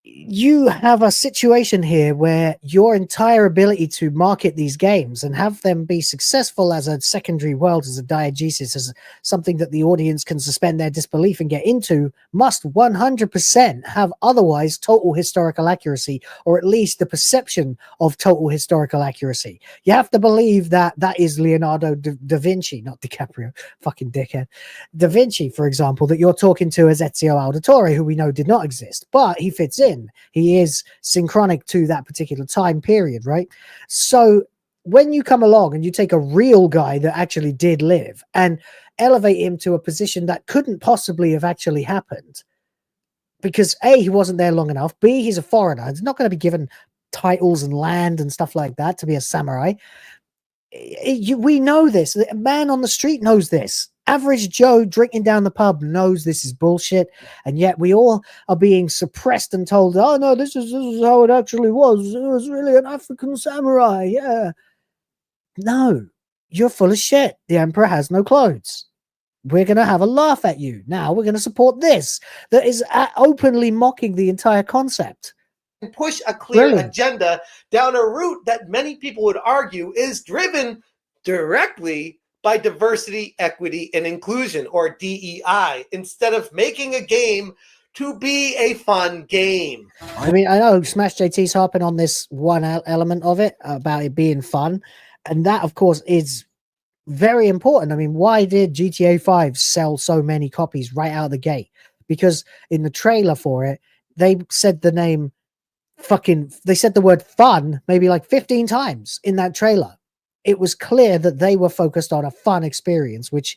You have a situation here where your entire ability to market these games and have them be successful as a secondary world, as a diegesis, as something that the audience can suspend their disbelief and get into, must 100% have otherwise total historical accuracy, or at least the perception of total historical accuracy. You have to believe that that is Leonardo da Vinci, not DiCaprio, fucking dickhead. Da Vinci, for example, that you're talking to as Ezio Auditore, who we know did not exist, but he fits in. He is synchronic to that particular time period, right? So when you come along and you take a real guy that actually did live and elevate him to a position that couldn't possibly have actually happened, because A, he wasn't there long enough, B, he's a foreigner, he's not going to be given titles and land and stuff like that to be a samurai. We know this. A man on the street knows this. Average Joe drinking down the pub knows this is bullshit, and yet we all are being suppressed and told, oh no, this is how it actually was. It was really an African samurai. Yeah. No, you're full of shit. The Emperor has no clothes. We're going to have a laugh at you. Now we're going to support this that is openly mocking the entire concept. And push a clear Brilliant. agenda down a route that many people would argue is driven directly by diversity, equity, and inclusion, or DEI, instead of making a game to be a fun game. I mean, I know Smash JT's harping on this one element of it about it being fun, and that, of course, is very important. I mean, why did GTA 5 sell so many copies right out of the gate? Because in the trailer for it, they said the name they said the word fun maybe like 15 times in that trailer. It was clear that they were focused on a fun experience, which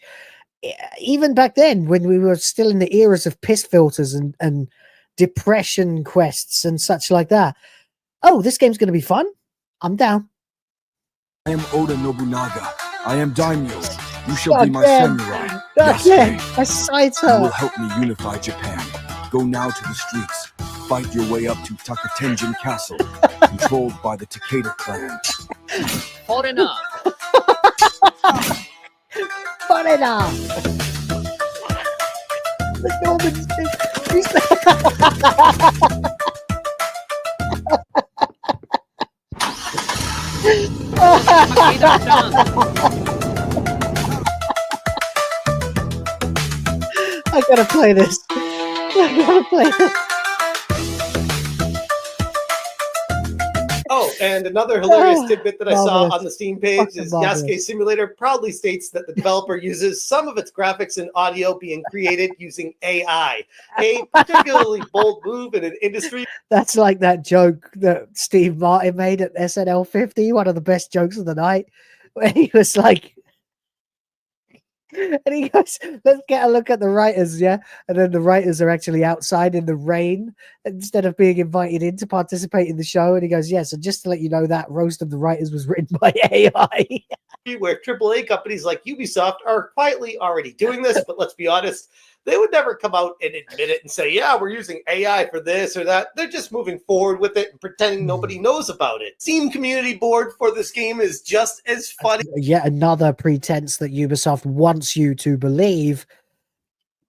even back then, when we were still in the eras of piss filters and depression quests and such like that. Oh, this game's going to be fun. I'm down. I am Oda Nobunaga. I am Daimyo. You shall be my samurai. Yasuke. I sight You will her. help me unify Japan. Go now to the streets. Fight your way up to Takatenjin Castle, controlled by the Takeda clan. Hold enough. Fun enough. The Norman's I gotta play this. I gotta play this. Oh, and another hilarious Oh, tidbit that I saw marvelous. on the Steam page Fucking is marvelous. Yasuke Simulator proudly states that the developer uses some of its graphics and audio being created using AI, a particularly bold move in an industry. That's like that joke that Steve Martin made at SNL 50, one of the best jokes of the night, where he was like, and he goes, let's get a look at the writers, yeah? And then the writers are actually outside in the rain instead of being invited in to participate in the show. And he goes, yeah, so just to let you know, that roast of the writers was written by AI. Where AAA companies like Ubisoft are quietly already doing this, but let's be honest, they would never come out and admit it and say, yeah, we're using AI for this or that. They're just moving forward with it and pretending nobody knows about it. Steam community board for this game is just as funny. Yet another pretense that Ubisoft wants you to believe,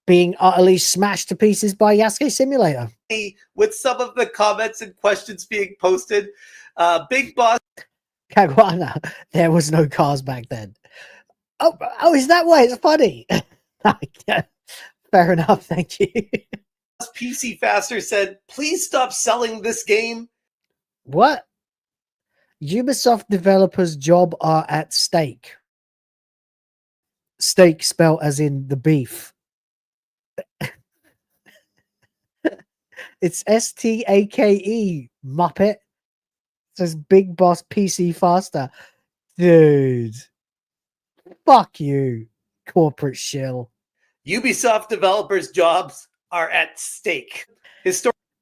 being utterly smashed to pieces by Yasuke Simulator. With some of the comments and questions being posted. Big Boss Caguana, there was no cars back then. Oh, is that why it's funny? Fair enough, thank you. PC Faster said, please stop selling this game. What? Ubisoft developers' job are at stake. Steak spelled as in the beef. It's STAKE, Muppet. It says Big Boss PC Faster. Dude. Fuck you, corporate shill. Ubisoft developers' jobs are at stake.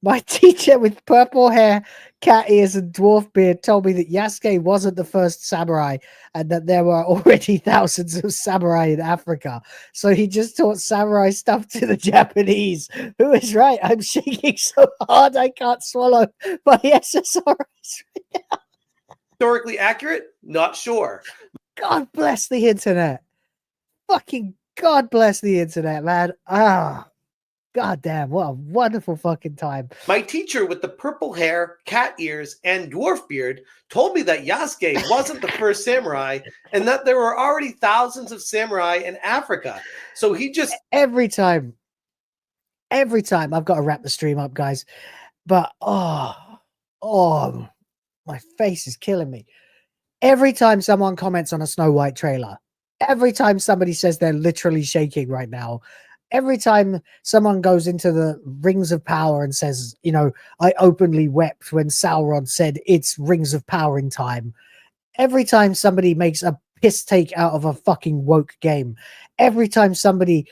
My teacher with purple hair, cat ears, and dwarf beard told me that Yasuke wasn't the first samurai and that there were already thousands of samurai in Africa. So he just taught samurai stuff to the Japanese. Who is right? I'm shaking so hard I can't swallow my SSRIs. Historically accurate? Not sure. God bless the internet. Fucking God bless the internet, man. Ah. God damn, what a wonderful fucking time. My teacher with the purple hair, cat ears, and dwarf beard told me that Yasuke wasn't the first samurai and that there were already thousands of samurai in Africa. So he just... Every time, I've got to wrap the stream up, guys. But, my face is killing me. Every time someone comments on a Snow White trailer, every time somebody says they're literally shaking right now, every time someone goes into the Rings of Power and says, you know, I openly wept when Sauron said it's Rings of Power in time. Every time somebody makes a piss take out of a fucking woke game, every time somebody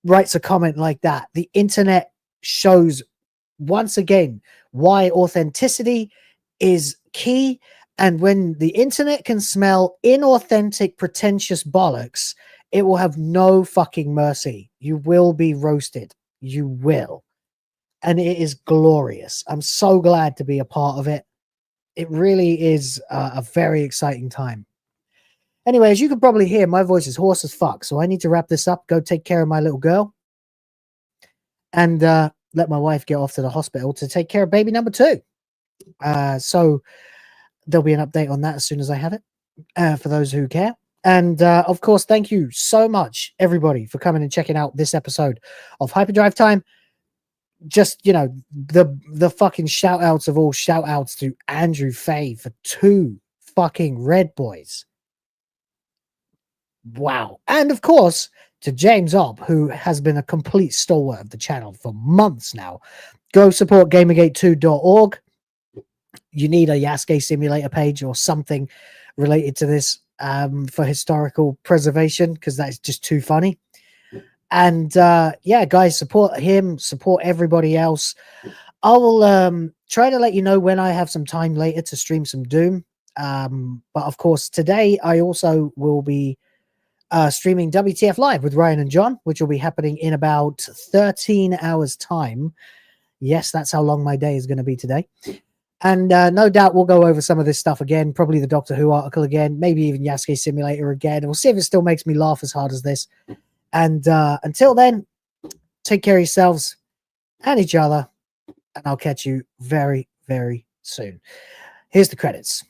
writes a comment like that, the internet shows once again why authenticity is key. And when the internet can smell inauthentic, pretentious bollocks, It will have no fucking mercy. You will be roasted. You will. And it is glorious. I'm so glad to be a part of it. It really is a very exciting time. Anyway, as you can probably hear, my voice is hoarse as fuck. So I need to wrap this up, go take care of my little girl, and let my wife get off to the hospital to take care of baby number 2. So there'll be an update on that as soon as I have it, for those who care. And of course, thank you so much, everybody, for coming and checking out this episode of Hyperdrive Time. Just, you know, the fucking shout outs of all shout outs to Andrew Fay for 2 fucking red boys. Wow. And of course, to James Opp, who has been a complete stalwart of the channel for months now. Go support Gamergate2.org. You need a Yasuke simulator page or something related to this for historical preservation, because that's just too funny. And yeah, guys, support him, support everybody else. I will try to let you know when I have some time later to stream some Doom. But of course, today I also will be streaming WTF Live with Ryan and John, which will be happening in about 13 hours time. Yes, that's how long my day is going to be today. And no doubt we'll go over some of this stuff again, probably the Doctor Who article again, maybe even Yasuke Simulator again. We'll see if it still makes me laugh as hard as this. And until then, take care of yourselves and each other, and I'll catch you very, very soon. Here's the credits.